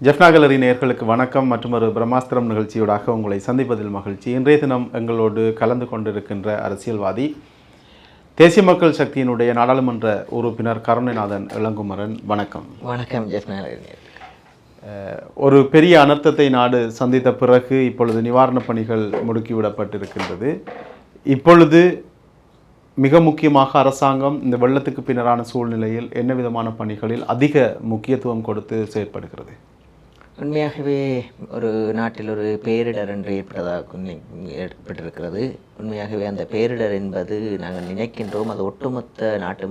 Jaffna gallery நேயர்களுக்கு வணக்கம். மற்றும் ஒரு பிரம்மாஸ்திரம் நிகழ்ச்சியோடாக உங்களை சந்திப்பதில் மகிழ்ச்சி. இன்றைய தினம் எங்களோடு கலந்து கொண்டிருக்கின்ற அரசியல்வாதி தேசிய மக்கள் சக்தியினுடைய நாடாளுமன்ற உறுப்பினர் கருணைநாதன் இளங்குமரன். வணக்கம். வணக்கம் ஜெஃப்னா. ஒரு பெரிய அனர்த்தத்தை நாடு சந்தித்த பிறகு இப்பொழுது நிவாரணப் பணிகள் முடுக்கிவிடப்பட்டிருக்கின்றது. இப்பொழுது மிக முக்கியமாக அரசாங்கம் இந்த வெள்ளத்துக்கு பின்னரான சூழ்நிலையில் என்ன விதமான பணிகளில் அதிக முக்கியத்துவம் கொடுத்து செயற்படுகிறது? உண்மையாகவே ஒரு நாட்டில் ஒரு பேரிடர் என்று ஏற்பட்டிருக்கிறது. உண்மையாகவே அந்த பேரிடர் என்பது நாங்கள் நினைக்கின்றோம் அது ஒட்டுமொத்த நாட்டு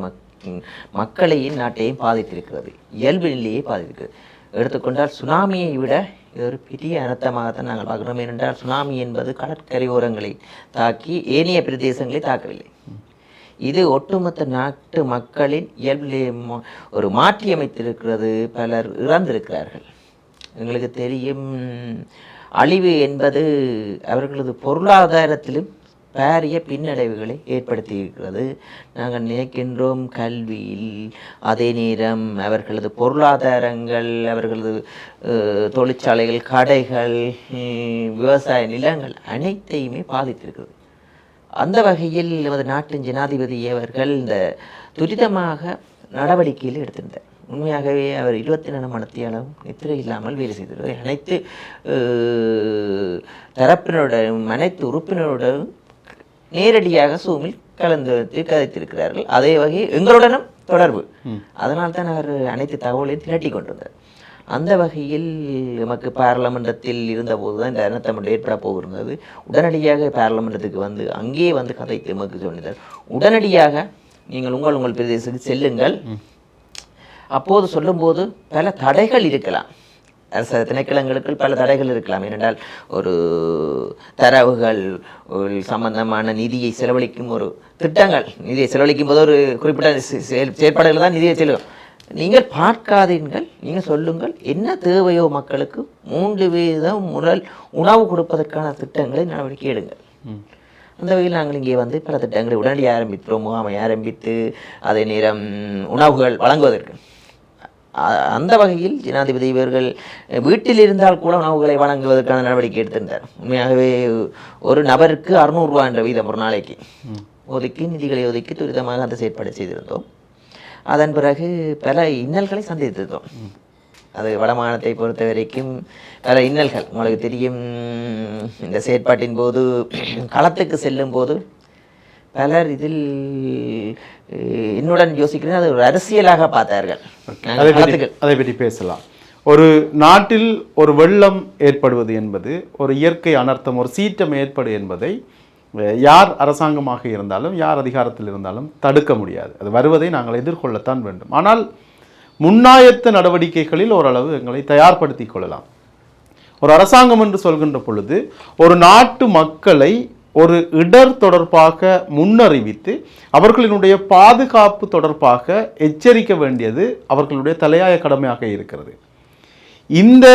மக்களையும் நாட்டையும் பாதித்திருக்கிறது, இயல்பு நிலையை பாதித்திருக்கிறது. எடுத்துக்கொண்டால் சுனாமியை விட இது ஒரு பெரிய அனர்த்தமாகத்தான் நாங்கள் பார்க்குறோம். ஏனென்றால் சுனாமி என்பது கடற்கரையோரங்களை தாக்கி ஏனைய பிரதேசங்களை தாக்கவில்லை. இது ஒட்டுமொத்த நாட்டு மக்களின் இயல்பிலே ஒரு மாற்றி அமைத்திருக்கிறது. பலர் இறந்திருக்கிறார்கள். எங்களுக்கு தெரியும், அழிவு என்பது அவர்களது பொருளாதாரத்திலும் பாரிய பின்னடைவுகளை ஏற்படுத்தி இருக்கிறது. நாங்கள் நினைக்கின்றோம் கல்வியில், அதே நேரம் அவர்களது பொருளாதாரங்கள், அவர்களது தொழிற்சாலைகள், கடைகள், விவசாய நிலங்கள் அனைத்தையுமே பாதித்திருக்கிறது. அந்த வகையில் நமது நாட்டின் ஜனாதிபதி அவர்கள் இந்த துரிதமாக நடவடிக்கையில் எடுத்திருந்தார். உண்மையாகவே அவர் 24 மணித்தியாலும் நித்திரை இல்லாமல் வேலை செய்திருக்கிறார். அனைத்து தரப்பினருடன் அனைத்து உறுப்பினருடன் நேரடியாக சூமில் கலந்து கதைத்திருக்கிறார்கள். அதே வகையில் எங்களுடனும் தொடர்பு. அதனால் தான் அவர் அனைத்து தகவலையும் திரட்டி கொண்டிருந்தார். அந்த வகையில் நமக்கு பாராளுமன்றத்தில் இருந்தபோது தான் இந்த அனர்த்தம் ஏற்பட போகிறது. உடனடியாக பாராளுமன்றத்துக்கு வந்து அங்கேயே வந்து கதைத்து நமக்கு சொன்னார். உடனடியாக நீங்கள் உங்கள் பிரதேசத்துக்கு செல்லுங்கள். அப்போது சொல்லும்போது பல தடைகள் இருக்கலாம், அரசு திணைக்களங்களுக்கு பல தடைகள் இருக்கலாம். ஏனென்றால் ஒரு தரவுகள் சம்பந்தமான நிதியை செலவழிக்கும் ஒரு திட்டங்கள், நிதியை செலவழிக்கும் போது ஒரு குறிப்பிட்ட செயற்பாடுகள் தான் நிதியை செலவு. நீங்கள் பார்க்காதீர்கள், நீங்கள் சொல்லுங்கள் என்ன தேவையோ மக்களுக்கு 3 வீதம் முதல் உணவு கொடுப்பதற்கான திட்டங்களை நடவடிக்கை எடுங்கள். அந்த வகையில் நாங்கள் இங்கே வந்து பல திட்டங்களை உடனடியாக ஆரம்பித்தோம். முகாமை ஆரம்பித்து அதே நேரம் உணவுகள் வழங்குவதற்கு. அந்த வகையில் ஜனாதிபதி இவர்கள் வீட்டில் இருந்தால் கூட உணவுகளை வழங்குவதற்கான நடவடிக்கை எடுத்திருந்தார். உண்மையாகவே ஒரு நபருக்கு 600 ரூபா என்ற வீதம் ஒரு நாளைக்கு ஒதுக்கி நிதிகளை ஒதுக்கி துரிதமாக அந்த செயற்பாடு செய்திருந்தோம். அதன் பிறகு பல இன்னல்களை சந்தித்திருந்தோம். அது வடமாநிலத்தை பொறுத்த வரைக்கும் பல இன்னல்கள் உங்களுக்கு தெரியும். இந்த செயற்பாட்டின் போது களத்துக்கு செல்லும் போது பலர் இதில் என்னுடன் யோசிக்கிறேன், அது ஒரு அரசியலாக பார்த்தார்கள். அதை பற்றி பேசலாம். ஒரு நாட்டில் ஒரு வெள்ளம் ஏற்படுவது என்பது ஒரு இயற்கை அனர்த்தம், ஒரு சீற்றம் ஏற்படு என்பதை யார் அரசாங்கமாக இருந்தாலும் யார் அதிகாரத்தில் இருந்தாலும் தடுக்க முடியாது. அது வருவதை நாங்கள் எதிர்கொள்ளத்தான் வேண்டும். ஆனால் முன்னாயத்த நடவடிக்கைகளில் ஓரளவு எங்களை தயார்படுத்தி கொள்ளலாம். ஒரு அரசாங்கம் என்று சொல்கின்ற பொழுது ஒரு நாட்டு மக்களை ஒரு இடர் தொடர்பாக முன்னறிவித்து அவர்களினுடைய பாதுகாப்பு தொடர்பாக எச்சரிக்க வேண்டியது அவர்களுடைய தலையாய கடமையாக இருக்கிறது. இந்த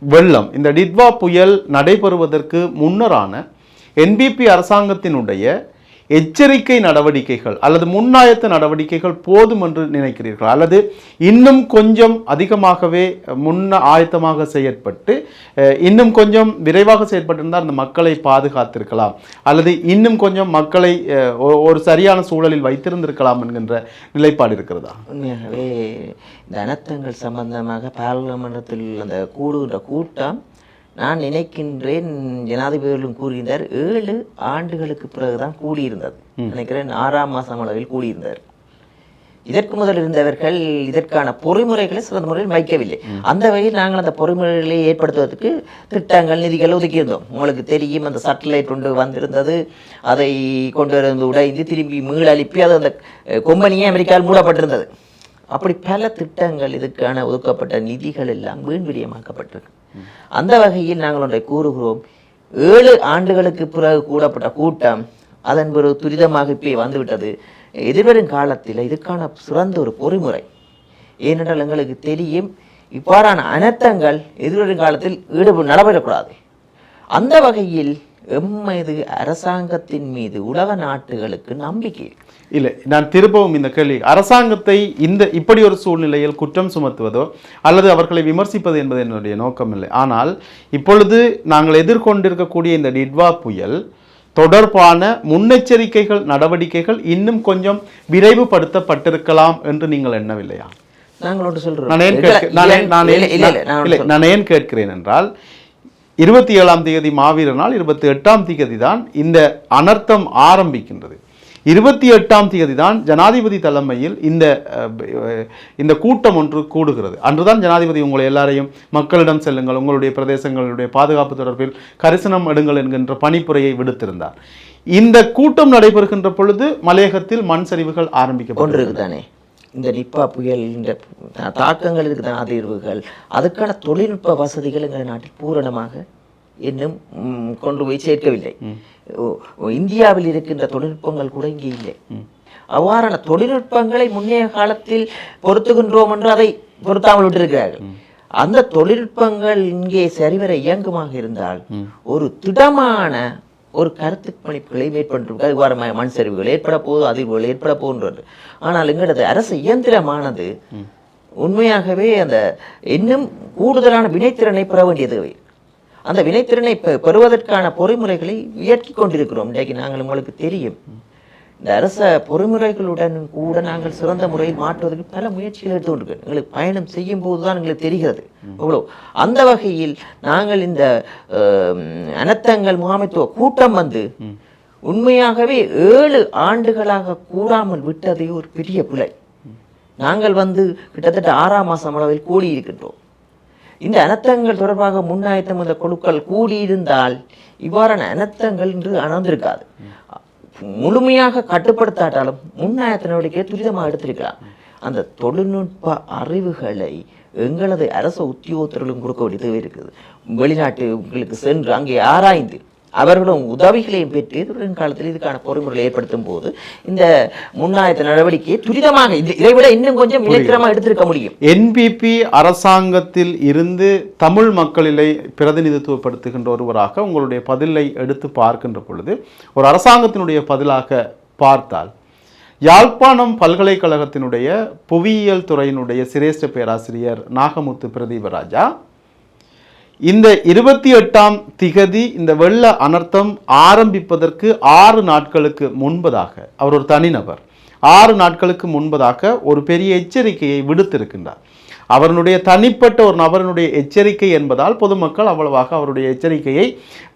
வெள்ளம், இந்த டிட்வா புயல் நடைபெறுவதற்கு முன்னரான என்பிபி அரசாங்கத்தினுடைய எச்சரிக்கை நடவடிக்கைகள் அல்லது முன்னாயத்த நடவடிக்கைகள் போதும் என்று நினைக்கிறீர்கள்? அல்லது இன்னும் கொஞ்சம் அதிகமாகவே ஆயத்தமாக செயற்பட்டு இன்னும் கொஞ்சம் விரைவாக செயற்பட்டிருந்தால் அந்த மக்களை பாதுகாத்திருக்கலாம், அல்லது இன்னும் கொஞ்சம் மக்களை ஒரு சரியான சூழலில் வைத்திருந்திருக்கலாம் என்கின்ற நிலைப்பாடு இருக்கிறதா? உண்மையாகவே இந்த அனர்த்தங்கள் சம்பந்தமாக பாராளுமன்றத்தில் அந்த கூடுகின்ற கூட்டம், நான் நினைக்கின்றேன் ஜனாதிபதிகளும் கூறியிருந்தார் 7 ஆண்டுகளுக்கு பிறகுதான் கூடியிருந்தது. நினைக்கிறேன் 6ஆம் மாதம் அளவில் கூடியிருந்தார். இதற்கு முதல் இருந்தவர்கள் இதற்கான பொறிமுறைகளை சிறந்த முறையில் வைக்கவில்லை. அந்த வகையில் நாங்கள் அந்த பொறிமுறைகளை ஏற்படுத்துவதற்கு திட்டங்கள், நிதிகள் ஒதுக்கியிருந்தோம். உங்களுக்கு தெரியும், அந்த சேட்டலைட் கொண்டு வந்திருந்தது, அதை கொண்டு வந்து உடைந்து திரும்பி மீளழிப்பி அது அந்த கொம்பனியே அமெரிக்காவில் மூடப்பட்டிருந்தது. அப்படி பல திட்டங்கள், இதுக்கான ஒதுக்கப்பட்ட நிதிகள் எல்லாம் வீண்விரியமாக்கப்பட்டிருக்கு. அந்த வகையில் நாங்கள் ஒன்றை கூறுகிறோம், 7 ஆண்டுகளுக்கு பிறகு கூடப்பட்ட கூட்டம் அதன் பிறகு துரிதமாக இப்போ வந்துவிட்டது. எதிர்வரும் காலத்தில் இதுக்கான சிறந்த ஒரு பொறிமுறை, ஏனென்றால் எங்களுக்கு தெரியும் இவ்வாறான அனர்த்தங்கள் எதிர்வரும் காலத்தில் நடைபெறக்கூடாது. அந்த வகையில் எம்மது அரசாங்கத்தின் மீது உலக நாட்டுகளுக்கு நம்பிக்கை. இல்லை, நான் திரும்பவும் இந்த கேள்வி, அரசாங்கத்தை இப்படி ஒரு சூழ்நிலையில் குற்றம் சுமத்துவதோ அல்லது அவர்களை விமர்சிப்பது என்பது என்னுடைய நோக்கம் இல்லை. ஆனால் இப்பொழுது நாங்கள் எதிர்கொண்டிருக்கக்கூடிய இந்த டிட்வா புயல் தொடர்பான முன்னெச்சரிக்கைகள் நடவடிக்கைகள் இன்னும் கொஞ்சம் விரைவுபடுத்தப்பட்டிருக்கலாம் என்று நீங்கள் எண்ணவில்லையா? நான் ஏன் கேட்கிறேன் என்றால் 27ஆம் தேதி மாவீரர் நாள், 28ஆம் தேதி தான் இந்த அனர்த்தம் ஆரம்பிக்கின்றது. 28ஆம் தேதி தான் ஜனாதிபதி தலைமையில் இந்த கூட்டம் ஒன்று கூடுகிறது. அன்றுதான் ஜனாதிபதி உங்களை எல்லாரையும் மக்களிடம் செல்லுங்கள், உங்களுடைய பிரதேசங்களுடைய பாதுகாப்பு தொடர்பில் கரிசனம் எடுங்கள் என்கின்ற பணிப்புரையை விடுத்திருந்தார். இந்த கூட்டம் நடைபெறுகின்ற பொழுது மலையகத்தில் மண் சரிவுகள் ஆரம்பிக்கப்பட்டிருக்குதானே. இந்த நிப்பா புயல், இந்த தாக்கங்கள் இருக்குதான், அதிர்வுகள், அதுக்கான தொழில்நுட்ப வசதிகள் எங்கள் நாட்டில் பூரணமாக இன்னும் கொண்டு போய் சேர்க்கவில்லை. இந்தியாவில் இருக்கின்ற தொழில்நுட்பங்கள் கூட இங்கே இல்லை. அவ்வாறான தொழில்நுட்பங்களை முன்னைய காலத்தில் பொருத்துகின்றோம் என்று அதை பொருத்தாமல் விட்டிருக்கிறார்கள். அந்த தொழில்நுட்பங்கள் இங்கே சரிவர இயங்குமாக இருந்தால் ஒரு திடமான ஒரு கருத்து கணிப்புகளை மேற்பட்டு இவ்வாறு மண் சரிவுகள் ஏற்பட போது, அதிர்வுகள் ஏற்பட போன்றது. ஆனால் எங்களது அரசு இயந்திரமானது உண்மையாகவே அந்த இன்னும் கூடுதலான வினைத்திறனை பெற வேண்டியது. அந்த வினைத்திறனை பெறுவதற்கான பொறிமுறைகளை இயக்கி கொண்டிருக்கிறோம். இன்றைக்கு நாங்கள் உங்களுக்கு தெரியும், இந்த அரச பொறிமுறைகளுடன் கூட நாங்கள் சிறந்த முறையில் மாற்றுவதற்கு பல முயற்சிகள் எடுத்து கொண்டிருக்கோம். எங்களுக்கு பயணம் செய்யும் போதுதான் எங்களுக்கு தெரிகிறது அவ்வளோ. அந்த வகையில் நாங்கள் இந்த அனர்த்தங்கள் முகாமைத்துவ கூட்டம் உண்மையாகவே 7 ஆண்டுகளாக கூடாமல் விட்டதே ஒரு பெரிய பிழை. நாங்கள் கிட்டத்தட்ட 6ஆம் மாதம் அளவில் கூடியிருக்கின்றோம். இந்த அனர்த்தங்கள் தொடர்பாக முன்னாயத்தம் இந்த குழுக்கள் கூடியிருந்தால் இவ்வாறான அனர்த்தங்கள் இன்று அணர்ந்திருக்காது. முழுமையாக கட்டுப்படுத்தாட்டாலும் முன்னாயத்த நடவடிக்கையை துரிதமாக எடுத்திருக்கலாம். அந்த தொழில்நுட்ப அறிவுகளை எங்களது அரசு உத்தியோகத்தர்களும் கொடுக்க வேண்டிய தேவை இருக்குது. வெளிநாட்டுகளுக்கு சென்று அங்கே ஆராய்ந்து அவர்களும் உதவிகளையும் பெற்று காலத்தில் இதுக்கான பொறிமுறைகளை ஏற்படுத்தும் போது இந்த முன்னாயத்த நடவடிக்கையை துரிதமாக இதைவிட இன்னும் கொஞ்சம் இலக்கிரமாக எடுத்திருக்க முடியும். என்பிபி அரசாங்கத்தில் இருந்து தமிழ் மக்களை பிரதிநிதித்துவப்படுத்துகின்ற ஒருவராக உங்களுடைய பதிலை எடுத்து பார்க்கின்ற பொழுது ஒரு அரசாங்கத்தினுடைய பதிலாக பார்த்தால், யாழ்ப்பாணம் பல்கலைக்கழகத்தினுடைய புவியியல் துறையினுடைய சிரேஷ்ட பேராசிரியர் நாகமுத்து பிரதீபராஜா இந்த 28ஆம் திகதி இந்த வெள்ள அனர்த்தம் ஆரம்பிப்பதற்கு 6 நாட்களுக்கு முன்பதாக, அவர் ஒரு தனிநபர், 6 நாட்களுக்கு முன்பதாக ஒரு பெரிய எச்சரிக்கையை விடுத்திருக்கின்றார். அவருடைய தனிப்பட்ட ஒரு நபரினுடைய எச்சரிக்கை என்பதால் பொதுமக்கள் அவ்வளவாக அவருடைய எச்சரிக்கையை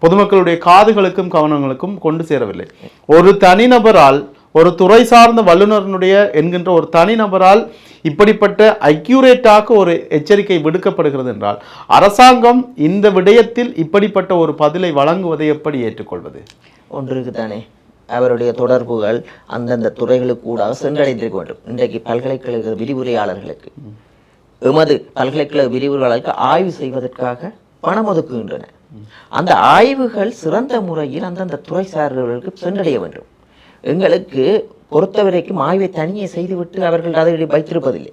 பொதுமக்களுடைய காதுகளுக்கும் கவனங்களுக்கும் கொண்டு சேரவில்லை. ஒரு தனிநபரால், ஒரு துறை சார்ந்த வல்லுநருடைய என்கின்ற ஒரு தனிநபரால் இப்படிப்பட்ட அக்யூரேட்டாக ஒரு எச்சரிக்கை விடுக்கப்படுகிறது என்றால் அரசாங்கம் இந்த விடயத்தில் இப்படிப்பட்ட ஒரு பதிலை வழங்குவதை எப்படி ஏற்றுக்கொள்வது? ஒன்றுக்கு தானே அவருடைய தொடர்புகள் அந்தந்த துறைகளுக்கு கூட சென்றடைந்திருக்க வேண்டும். இன்றைக்கு பல்கலைக்கழக விரிவுரையாளர்களுக்கு, எமது பல்கலைக்கழக விரிவுரையாளர்களுக்கு ஆய்வு செய்வதற்காக பணம் ஒதுக்குகின்றன. அந்த ஆய்வுகள் சிறந்த முறையில் அந்தந்த துறை சார்ந்தவர்களுக்கு சென்றடைய வேண்டும். எங்களுக்கு பொறுத்தவரைக்கும் ஆய்வை தனியே செய்துவிட்டு அவர்கள் அதை வைத்திருப்பதில்லை.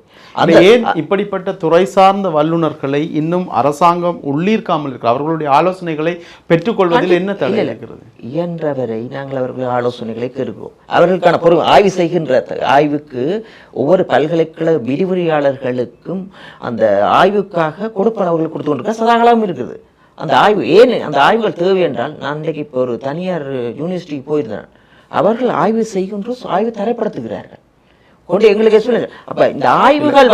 ஏன் இப்படிப்பட்ட துறை சார்ந்த வல்லுநர்களை இன்னும் அரசாங்கம் உள்ளீர்க்காமல் இருக்கிற அவர்களுடைய ஆலோசனைகளை பெற்றுக்கொள்வதில் என்ன தடை இருக்கிறது? இயன்றவரை நாங்கள் அவர்களுடைய ஆலோசனைகளை கேட்கிறோம். அவர்களுக்கான ஆய்வு செய்கின்ற ஆய்வுக்கு ஒவ்வொரு பல்கலைக்கழக விரிவுரையாளர்களுக்கும் அந்த ஆய்வுக்காக கொடுப்பனவர்கள் கொடுத்து கொண்டிருக்க சதாகாலம் இருக்குது. அந்த ஆய்வு ஏன் அந்த ஆய்வுகள் தேவை என்றால், நான் இன்றைக்கு இப்போ ஒரு தனியார் யூனிவர்சிட்டிக்கு போயிருந்தேன். அவர்கள் ஆய்வு செய்கின்ற ஆய்வு தரப்படுத்துகிறார்கள் கொண்டு எங்களுக்கு சொல்லுங்க. அப்ப இந்த ஆய்வுகள்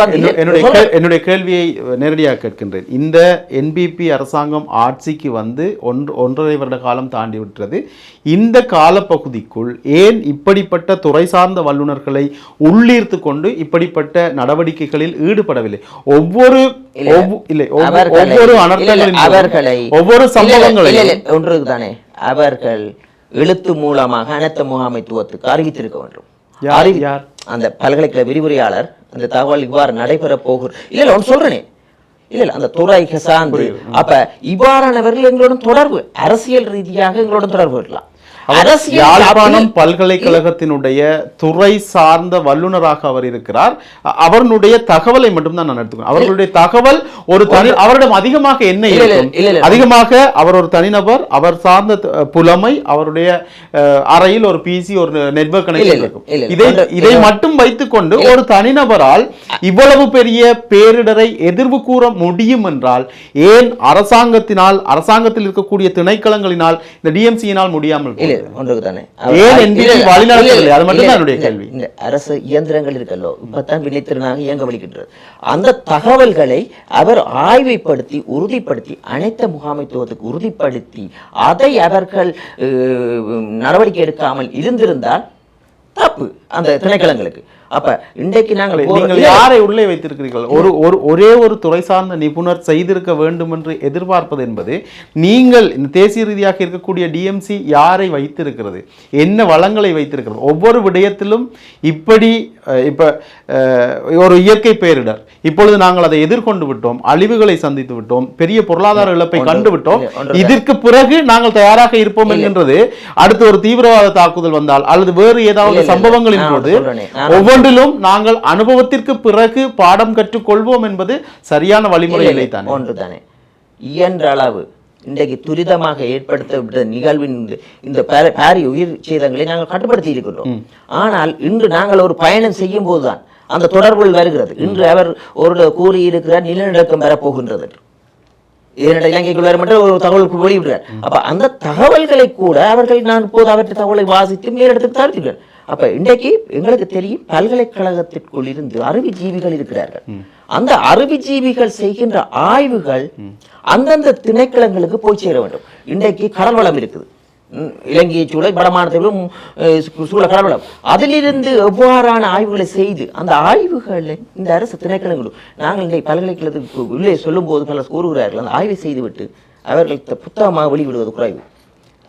என்னுடைய கேள்வியை நேரடியாக கேட்கின்றேன். இந்த என்பிபி அரசாங்கம் ஆட்சிக்கு 1.5 வருட காலம் தாண்டி விட்டது. இந்த காலப்பகுதிக்குள் ஏன் இப்படிப்பட்ட துறை சார்ந்த வல்லுநர்களை உள்ளீர்த்து கொண்டு இப்படிப்பட்ட நடவடிக்கைகளில் ஈடுபடவில்லை? ஒவ்வொரு அனர்த்தங்களின் ஒவ்வொரு சம்பவங்களையும் ஒன்றுதானே அவர்கள் எழுத்து மூலமாக அனைத்து முகாமைத்துவத்துக்கு அறிவித்திருக்க வேண்டும். அந்த பல்கலைக்கழக விரிவுரையாளர் அந்த தகவல் இவ்வாறு நடைபெற போகிறது இல்ல ஒன்று சொல்றேனே இல்ல அந்த துறைக்கு சார்ந்து அப்ப இவ்வாறானவர்கள் எங்களுடன் தொடர்பு அரசியல் ரீதியாக எங்களுடன் தொடர்பு இருக்கலாம். யாழ்ப்பாணம் பல்கலைக்கழகத்தினுடைய துறை சார்ந்த வல்லுநராக அவர் இருக்கிறார். அவருடைய தகவலை மட்டும்தான் நான் எடுத்துக்கிறேன். அவர்களுடைய தகவல் ஒரு அவரிடம் அதிகமாக என்ன இருக்கும், அதிகமாக அவர் ஒரு தனிநபர், அவர் சார்ந்த புலமை, அவருடைய அறையில் ஒரு பிசி, ஒரு நெட்வொர்க் கனெக்ஷன் இருக்கும். இதை மட்டும் வைத்துக்கொண்டு ஒரு தனிநபரால் இவ்வளவு பெரிய பேரிடரை எதிர்வு கூற முடியும் என்றால் ஏன் அரசாங்கத்தில் இருக்கக்கூடிய திணைக்களங்களினால் இந்த டிஎம்சியினால் முடியாமல் அரசு இயந்திரங்கள் இருக்கல்லோ இப்பதான் வினைத்திறனாக இயங்க வலிக்கின்றது. அந்த தகவல்களை அவர் ஆய்வைப்படுத்தி உறுதிப்படுத்தி அனைத்து முகாமைத்துவத்துக்கு உறுதிப்படுத்தி அதை அவர்கள் நடவடிக்கை எடுக்காமல் இருந்திருந்தால் தப்பு அந்த திணைக்களங்களுக்கு. அப்ப இன்றைக்கு நீங்கள் யாரை உள்ளே வைத்திருக்கிறீர்கள்? ஒரே ஒரு துறை சார்ந்த நிபுணர் செய்திருக்க வேண்டும் என்று எதிர்பார்ப்பது என்பது, நீங்கள் இந்த தேசிய ரீதியாக இருக்கக்கூடிய டிஎம்சி யாரை வைத்திருக்கிறது, என்ன வளங்களை வைத்திருக்கிறது? ஒவ்வொரு விடயத்திலும் இப்படி இப்ப ஒரு இயற்கை பேரிடர், இப்பொழுது நாங்கள் அதை எதிர்கொண்டு விட்டோம், அழிவுகளை சந்தித்து விட்டோம், பெரிய பொருளாதார இழப்பை கண்டு விட்டோம், இதற்கு பிறகு நாங்கள் தயாராக இருப்போம் என்கின்றது. அடுத்து ஒரு தீவிரவாத தாக்குதல் வந்தால் அல்லது வேறு ஏதாவது சம்பவங்களின் போது ஒவ்வொன்றிலும் நாங்கள் அனுபவத்திற்கு பிறகு பாடம் கற்றுக்கொள்வோம் என்பது சரியான வழிமுறை இல்லை தானே? ஒன்றுதானே. இயன்ற அளவு இன்றைக்கு துரிதமாக ஏற்படுத்தப்பட்ட நிகழ்வின் இந்த பாரிய உயிர் சேதங்களை நாங்கள் கட்டுப்படுத்தி இருக்கின்றோம். ஆனால் இன்று நாங்கள் ஒரு பயணம் செய்யும் போதுதான் அந்த தொடர்புகள் வருகிறது. இன்று அவர் ஒரு கூறியிருக்கிறார் நிலநடுக்கம் வரப்போகின்றது, இலங்கைக்குள்ள மட்டும் ஒரு தகவலுக்கு வெளியிடுறார். அப்ப அந்த தகவல்களை கூட அவர்கள் நான் இப்போது அவற்றை தகவலை வாசித்து மேலிடத்துக்கு தருகிறேன். அப்ப இன்றைக்கு எங்களுக்கு தெரியும் பல்கலைக்கழகத்திற்குள் இருந்து அறிவுஜீவிகள் இருக்கிறார்கள். அந்த அறிவுஜீவிகள் செய்கின்ற ஆய்வுகள் அந்தந்த திணைக்களங்களுக்கு போய் சேர வேண்டும். இன்றைக்கு கடல் வளம் இருக்குது, இலங்கையை சூழ வடமாநிலத்திலும் சூழ கடல் வளம், அதிலிருந்து எவ்வாறான ஆய்வுகளை செய்து அந்த ஆய்வுகளை இந்த அரசு திணைக்களங்களும் நாங்கள் இன்றைக்கு பல்கலைக்கழகத்துக்கு உள்ளே சொல்லும் போது பலர் கூறுகிறார்கள் அந்த ஆய்வை செய்துவிட்டு அவர்கள் புத்தகமாக வெளிவிடுவது குறைவு,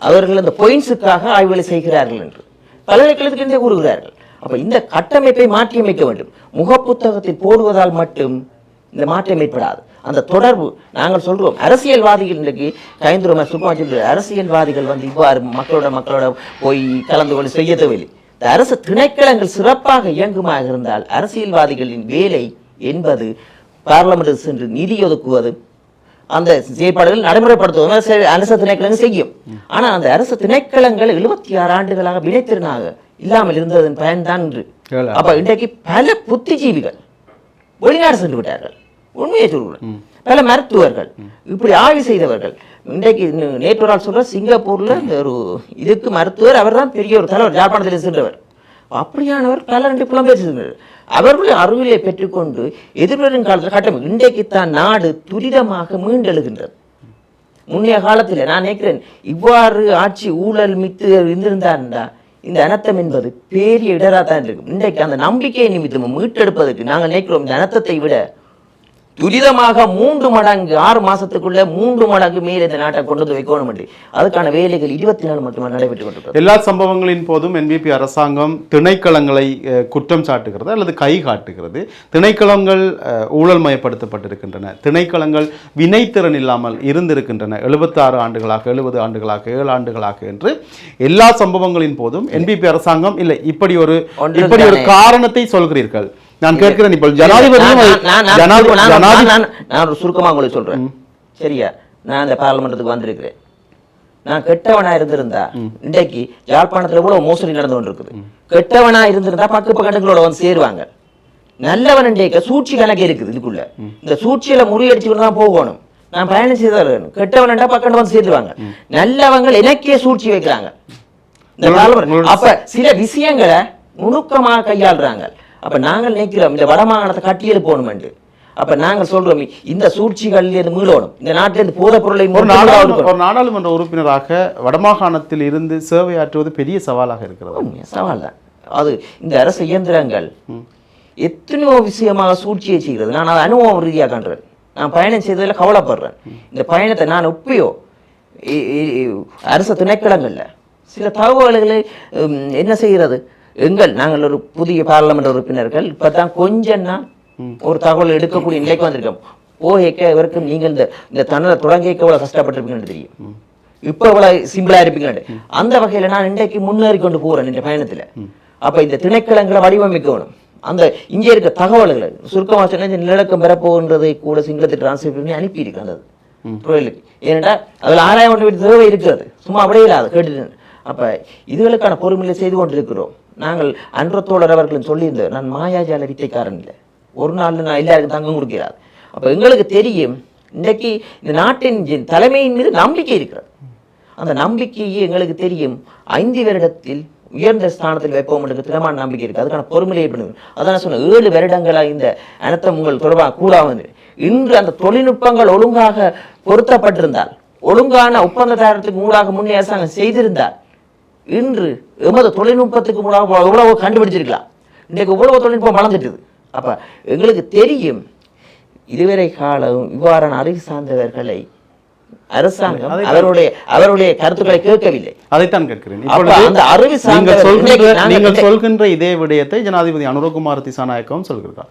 அவர்கள் அந்த பாயிண்ட்ஸுக்காக ஆய்வுகளை செய்கிறார்கள் என்று பல்கலைக்கழகத்திலிருந்தே கூறுகிறார்கள். அப்ப இந்த கட்டமைப்பை மாற்றியமைக்க வேண்டும். முகப்புத்தகத்தில் போடுவதால் மட்டும் இந்த மாற்றம் ஏற்படாது. அந்த தொடர்பு நாங்கள் சொல்றோம், அரசியல்வாதிகள் இன்றைக்கு கைந்துரமா சும்மா சொல்ற அரசியல்வாதிகள் இவ்வாறு மக்களோட போய் கலந்து கொண்டு செய்ய தேவையில்லை. இந்த அரசு திணைக்களங்கள் சிறப்பாக இயங்குமாக இருந்தால் அரசியல்வாதிகளின் வேலை என்பது பார்லமெண்ட் சென்று நிதி ஒதுக்குவது, அந்த செயற்பாடுகள் நடைமுறைப்படுத்துவது அரசு திணைக்களங்கள் செய்யும். ஆனா அந்த அரசு திணைக்களங்கள் 76 ஆண்டுகளாக வினைத்திறனாக இல்லாமல் இருந்ததன் பயன்தான் என்று. அப்ப இன்றைக்கு பல புத்திஜீவிகள் வெளிநாடு சென்று விட்டார்கள். உண்மையை சொல்கிறேன், பல மருத்துவர்கள் இப்படி ஆய்வு செய்தவர்கள் இன்றைக்கு நேற்று நாள் சொல்ற சிங்கப்பூர்ல இந்த ஒரு இதுக்கு மருத்துவர், அவர் தான் பெரிய ஒரு தலைவர், ஜாழ்ப்பாணத்தில் சென்றவர். அப்படியானவர் பல 2 புலம்பெயர் சென்றவர். அவர்களுடைய அறிவியலை பெற்றுக்கொண்டு எதிர்வரும் காலத்தில் கட்டமைப்பு இன்றைக்கு தான் நாடு துரிதமாக மீண்டெழுகின்றது. முன்னைய காலத்தில் நான் நினைக்கிறேன் இவ்வாறு ஆட்சி ஊழல் மித்து இருந்திருந்தாண்டா இந்த அனர்த்தம் என்பது பெரிய இடராதான் இருக்கும். இன்றைக்கு அந்த நம்பிக்கையை நிமித்தமும் மீட்டெடுப்பதற்கு நாங்கள் நினைக்கிறோம் இந்த அனர்த்தத்தை விட துரிதமாக 3 மடங்கு 6 மாசத்துக்குள்ள 3 மடங்கு மேலே இந்த நாட்டை கொண்டு வந்து வைக்கணும் என்று அதுக்கான வேலைகள் 24 மட்டுமே நடைபெற்றுக் கொண்டிருக்கிறது. எல்லா சம்பவங்களின் போதும் என்பிபி அரசாங்கம் திணைக்களங்களை குற்றம் சாட்டுகிறது அல்லது கை காட்டுகிறது. திணைக்களங்கள் ஊழல் மயப்படுத்தப்பட்டிருக்கின்றன, திணைக்களங்கள் வினைத்திறன் இல்லாமல் இருந்திருக்கின்றன 76 ஆண்டுகளாக 70 ஆண்டுகளாக 7 ஆண்டுகளாக என்று எல்லா சம்பவங்களின் போதும் என்பிபி அரசாங்கம் இல்லை இப்படி ஒரு காரணத்தை சொல்கிறீர்கள். நான் கேட்கிறேன், இப்போ நான் சுருக்கமா உங்களுக்கு சொல்றேன் சரியா. நான் இந்த பார்லிமெண்ட்டுக்கு வந்திருக்கிறேன். நான் கெட்டவனா இருந்திருந்தா இன்றைக்கு யாழ்ப்பாணத்துல கூட மோசடி நடந்து கொண்டு இருக்குது. கெட்டவனா இருந்திருந்தா பக்கங்களோட வந்து சேருவாங்க. நல்லவன் இன்றைக்கு சூழ்ச்சி கணக்கு இருக்குது. இதுக்குள்ள இந்த சூழ்ச்சியில முறியடிச்சுக்கிட்டு தான் போகணும். நான் பயணம் செய்தாலும் கெட்டவன்டா பக்கம் வந்து சேர்த்துவாங்க. நல்லவங்க எனக்கே சூழ்ச்சி வைக்கிறாங்க இந்த பார்லிமெண்ட். அப்ப சில விஷயங்களை நுணுக்கமாக கையாளுறாங்க. அப்ப நாங்கள் நினைக்கிறோம் இந்த வடமாகாணத்தை கட்டியல் போகணும் என்று. அப்ப நாங்கள் சொல்றோம் இந்த சூழ்ச்சிகள் மீளணும், இந்த நாட்டிலிருந்து போதைப் பொருளை. ஒரு நாடாளுமன்ற உறுப்பினராக வடமாகாணத்தில் இருந்து சேவையாற்றுவது பெரிய சவாலாக இருக்கிறது. சவால் தான் அது. இந்த அரசு இயந்திரங்கள் எத்தனையோ விஷயமாக சூழ்ச்சியை செய்கிறது. நான் அதை அனுபவம் ரீதியாக காண்றேன். நான் பயணம் செய்ததில் கவலைப்படுறேன். இந்த பயணத்தை நான் எப்பயோ அரசு திணைக்களங்கள்ல சில தகவல்களை என்ன செய்கிறது நாங்கள் ஒரு புதிய பார்லமெண்ட் உறுப்பினர்கள் இப்பதான் கொஞ்சம் ஒரு தகவல் எடுக்கக்கூடிய நிலைக்கு வந்திருக்கோம். இவருக்கும் நீங்கள் இந்த தன்னலை தொடங்கிக்க எவ்வளவு கஷ்டப்பட்டிருப்பீங்கன்னு தெரியும். இப்ப இவ்வளவு சிம்பிளா இருப்பீங்க. அந்த வகையில நான் இன்றைக்கு முன்னேறி கொண்டு போறேன் இந்த பயணத்துல. அப்ப இந்த திணைக்களங்களை வடிவமைக்கணும். அந்த இங்கே இருக்க தகவல்களை சுருக்கமா சொன்னா இந்த நிலநடுக்கம் பெறப்போன்றதை கூட சிங்களத்தை டிரான்ஸ்லேட் பண்ணி அனுப்பி இருக்கிறது புயலுக்கு. ஏனென்றா அதுல 6000 தேவை இருக்கிறது, சும்மா அப்படியே இல்லாது கேட்டு. அப்ப இதுகளுக்கான பொறுமையில செய்து கொண்டிருக்கிறோம். நாங்கள் அன்றத்தோழர் அவர்களும் சொல்லியிருந்தோம், நான் மாயாஜால வித்தைக்காரன் இல்லை, ஒரு நாள் நான் எல்லாருக்கும் தங்கம் கொடுக்கிறார். அப்ப எங்களுக்கு தெரியும் இன்றைக்கு இந்த நாட்டின் தலைமையின் மீது நம்பிக்கை இருக்கிறது. அந்த நம்பிக்கையை எங்களுக்கு தெரியும் 5 வருடத்தில் உயர்ந்த ஸ்தானத்தில் வைப்போம் என்று திடமான நம்பிக்கை இருக்கு. அதுக்கான பொறுமையை பண்ணுங்க. அதான் சொன்ன 7 வருடங்களா இந்த அனர்த்தம் உங்கள் தொடர்பாக கூடாது. இன்று அந்த தொழில்நுட்பங்கள் ஒழுங்காக பொருத்தப்பட்டிருந்தால், ஒழுங்கான ஒப்பந்ததாரத்துக்கு ஊடாக முன்னே அரசாங்கம் செய்திருந்தால், இன்று எமது தொழில்நுட்பத்துக்கு ஊடாக எவ்வளவு கண்டுபிடிச்சிருக்கலாம். இன்றைக்கு இவ்வளவு தொழில்நுட்பம் வளர்ந்துட்டுது. அப்ப எங்களுக்கு தெரியும் இதுவரை காலம் இவ்வாறான அறிவு சார்ந்தவர்களை அரசாங்கம் அவருடைய கருத்துக்களை கேட்கவில்லை. அதைத்தான் கேட்கிறேன். நீங்கள் சொல்கின்ற இதே விடயத்தை ஜனாதிபதி அனுரகுமார திசாநாயக்கவும் சொல்கிறார்.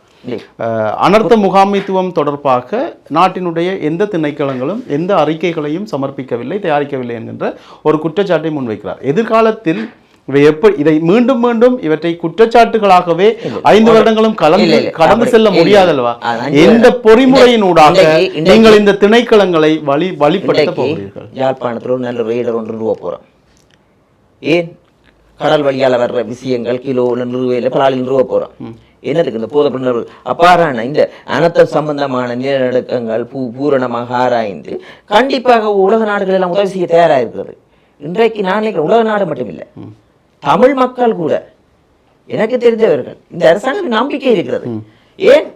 அனர்த்த முகாமைத்துவம் தொடர்பாக நாட்டினுடைய எந்த திணைக்களங்களும் எந்த அறிக்கைகளையும் சமர்ப்பிக்கவில்லை, தயாரிக்கவில்லை என்கின்ற ஒரு குற்றச்சாட்டை முன்வைக்கிறார். எதிர்காலத்தில் இதை மீண்டும் மீண்டும் இவற்றை குற்றச்சாட்டுகளாகவே 5 வருடங்களும் கடந்து செல்ல முடியாதல்வா? எந்த பொறிமுறையினூடாக நீங்கள் இந்த திணைக்களங்களை வழிபடுத்த போகிறீர்கள்? யாழ்ப்பாணத்தில் ஒரு நல்ல ரேடர் ஒன்று நிறுவ போறோம். ஏன் கடல் வழியால் வர்ற விஷயங்கள் கிலோ நிறுவையில் பலாலில் நிறுவ போறோம். என்னதுக்கு இந்த போதப்பண்ணர் அப்பாறான இந்த அனர்த்தம் சம்பந்தமான நிலநடுக்கங்கள் பூரணமாக ஆராய்ந்து கண்டிப்பாக உலக நாடுகள் எல்லாம் உதவி செய்ய தயாராக இருக்கிறது. இன்றைக்கு நான் நினைக்கிறேன் உலக நாடு மட்டும் இல்லை, தமிழ் மக்கள் கூட எனக்கு தெரிந்தவர்கள் இந்த அரசாங்கம் நம்பிக்கை இருக்கிறது. ஏன்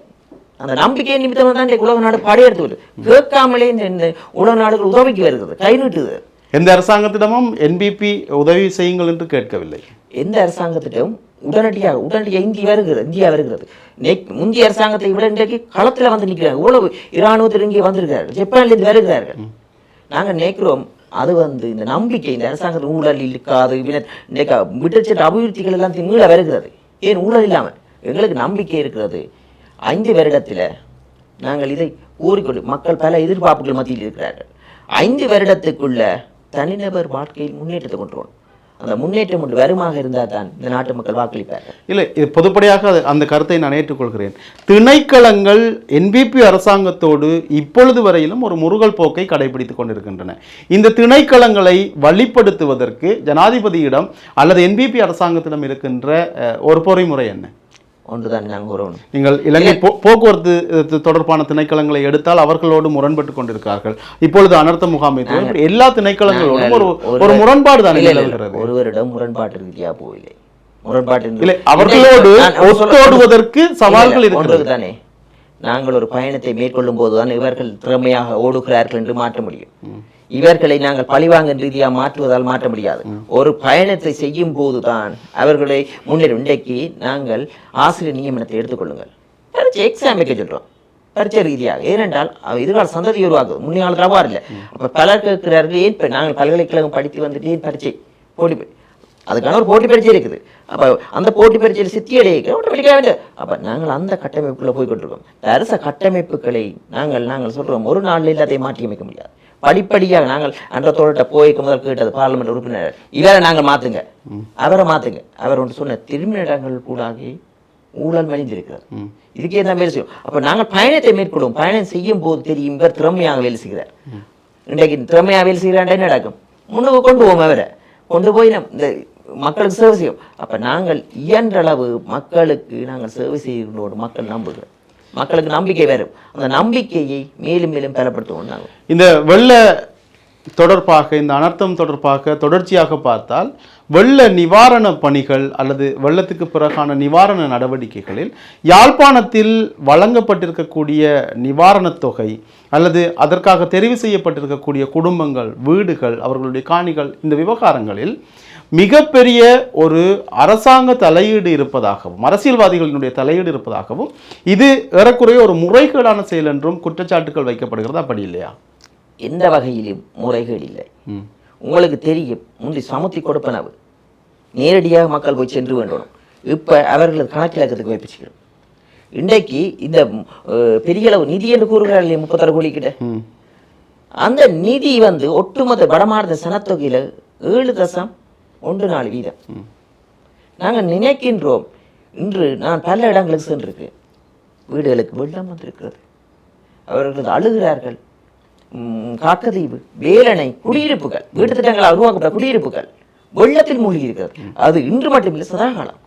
அந்த நம்பிக்கை நிமித்தமாக தான் உலக நாடு படையெடுத்து வருது. கேட்காமலே இந்த உலக நாடுகள் உதவிக்கு வருகிறது, கை நீட்டுது. எந்த அரசாங்கத்திடமும் என்பிபி உதவி செய்யுங்கள் என்று கேட்கவில்லை. எந்த அரசாங்கத்திடம் உடனடியாக இந்தியா வருகிறது. முந்தைய அரசாங்கத்தை விட இன்றைக்கு களத்தில் வந்து நிற்கிறாங்க. இவ்வளவு இராணுவத்தில் இங்கே வந்திருக்கிறார்கள், ஜப்பான்லேருந்து வருகிறார்கள். நாங்கள் நினைக்கிறோம் அது இந்த நம்பிக்கை இந்த அரசாங்கத்தில் ஊழல் இருக்காது, விட்டுச்சட்ட அபிவிருத்திகள் எல்லாம் மீள வருகிறது. ஏன் ஊழல் இல்லாமல் எங்களுக்கு நம்பிக்கை இருக்கிறது. 5 வருடத்தில் நாங்கள் இதை கூறிக்கொண்டு மக்கள் பல எதிர்பார்ப்புகள் மத்தியில் இருக்கிறார்கள். 5 வருடத்துக்குள்ள தனிநபர் வாழ்க்கையில் முன்னேற்றத்தை கொண்டு வரணும். அந்த முன்னேற்றம் ஒன்று வருமாக இருந்தால் தான் இந்த நாட்டு மக்கள் வாக்களிப்பார்கள். இல்லை, இது பொதுப்படையாக அந்த கருத்தை நான் ஏற்றுக்கொள்கிறேன். திணைக்களங்கள் என்பிபி அரசாங்கத்தோடு இப்பொழுது வரையிலும் ஒரு முருகல் போக்கை கடைபிடித்துக் கொண்டிருக்கின்றன. இந்த திணைக்களங்களை வழிப்படுத்துவதற்கு ஜனாதிபதியிடம் அல்லது என்பிபி அரசாங்கத்திடம் இருக்கின்ற ஒரு பொறிமுறை என்ன? ஒன்றுதான் நாங்கள் கூறணும். நீங்கள் இலங்கை போக்குவரத்து தொடர்பான திணைக்களங்களை எடுத்தால் அவர்களோடு முரண்பட்டு கொண்டிருக்கிறார்கள். இப்பொழுது அனர்த்த முகாமைத்துவம் எல்லா திணைக்களங்களோடும் ஒரு முரண்பாடு தான் நிலவுகிறது. ஒருவரிடம் முரண்பாட்டு ரீதியாக போயில்லை, முரண்பாட்டு இல்லை, அவர்களோடு ஒத்தோடுவதற்கு சவால்கள் இருக்கிறது தானே. நாங்கள் ஒரு பயணத்தை மேற்கொள்ளும் போதுதான் இவர்கள் திறமையாக ஓடுகிறார்கள் என்று மாற்ற முடியும். இவர்களை நாங்கள் பழிவாங்க ரீதியாக மாற்றுவதால் மாற்ற முடியாது. ஒரு பயணத்தை செய்யும் போதுதான் அவர்களை முன்னேறும். இன்றைக்கு நாங்கள் ஆசிரியர் நியமனத்தை எடுத்துக்கொள்ளுங்கள், பரீட்சை எக்ஸாம் வைக்க சொல்றோம் பரீட்சை ரீதியாக. ஏனென்றால் எதிர்கால சந்ததி உருவாக்குது, முன்னாள் ரவார் இல்லை. அப்ப பலர் கேட்கிறார்கள், ஏன் நாங்கள் பல்கலைக்கழகம் படித்து வந்துட்டு ஏன் பரீட்சை போட்டி, அதுக்கான ஒரு போட்டி பரீட்சை இருக்குது. அப்ப அந்த போட்டி பரீட்சையில் சித்தியடைய அப்ப நாங்கள் அந்த கட்டமைப்புக்குள்ள போய் கொண்டிருக்கோம். அரச கட்டமைப்புகளை நாங்கள் சொல்றோம் ஒரு நாளில் எல்லாத்தையும் மாற்றி அமைக்க முடியாது. படிப்படியாக நாங்கள் அன்றத்தோட போய்க்கு முதல் கேட்டது பார்லிமெண்ட் உறுப்பினர் இவரை நாங்கள் மாத்துங்க, அவரை மாத்துங்க. அவர் ஒன்று சொன்ன திருமணங்கள் கூடாகி ஊழல் மலிந்திருக்கிறார். இதுக்கே தான் வேலை செய்யும். அப்ப நாங்கள் பயணத்தை மேற்கொள்வோம். பயணம் செய்யும் போது தெரியும் இவர் திறமையாக வேலை செய்கிறார். இன்றைக்கு திறமையாக வேலை செய்கிறான் என்ன நடக்கும்? முன்னுக்கு கொண்டு போவோம், அவரை கொண்டு போய் இந்த மக்களுக்கு சேவை செய்யும். அப்ப நாங்கள் இயன்றளவு மக்களுக்கு நாங்கள் சேவை செய்கிறோடு மக்கள் நம்புகிறோம், மக்களுக்கு நம்பிக்கை வரும். அந்த நம்பிக்கையை மேலும் மேலும் பலப்படுத்துவோம். நாங்கள் இந்த வெள்ள தொடர்பாக இந்த அனர்த்தம் தொடர்பாக தொடர்ச்சியாக பார்த்தால் வெள்ள நிவாரண பணிகள் அல்லது வெள்ளத்துக்கு பிறகான நிவாரண நடவடிக்கைகளில் யாழ்ப்பாணத்தில் வழங்கப்பட்டிருக்கக்கூடிய நிவாரணத் தொகை அல்லது அதற்காக தெரிவு செய்யப்பட்டிருக்கக்கூடிய குடும்பங்கள், வீடுகள், அவர்களுடைய காணிகள், இந்த விவகாரங்களில் மிகப்பெரிய ஒரு அரசாங்க தலையீடு இருப்பதாகவும் அரசியல்வாதிகளினுடைய தலையீடு இருப்பதாகவும் இது ஏறக்குறைய ஒரு முறைகேடான செயல் என்றும் குற்றச்சாட்டுகள் வைக்கப்படுகிறது. அப்படி இல்லையா? எந்த வகையிலும் முறைகேடு இல்லை. உங்களுக்கு தெரியும், முந்தி சமுத்தி கொடுப்பனவு நேரடியாக மக்கள் போய் சென்று வேண்டும். இப்போ அவர்கள் கணக்கிலக்கத்துக்கு வைப்பிச்சுக்கிறோம். இன்றைக்கு இந்த பெரிய அளவு நிதி என்று கூறுகிறார்கள் 36 கோடி கிட்ட. அந்த நிதி வந்து ஒட்டுமொத்த வடமாநில சனத்தொகையில் 7.14 வீதம். நாங்கள் நினைக்கின்றோம், இன்று நான் பல இடங்களுக்கு சென்றிருக்கேன், வீடுகளுக்கு வெள்ளம் வந்திருக்கிறது, அவர்கள் அழுகிறார்கள். காக்கதீவு, வேலணை குடியிருப்புகள், வீட்டு திட்டங்களால் உருவாக்கப்பட்ட குடியிருப்புகள் வெள்ளத்தில் மூழ்கி இருக்கிறது. அது இன்று மட்டுமில்லை, சதாகாலம்.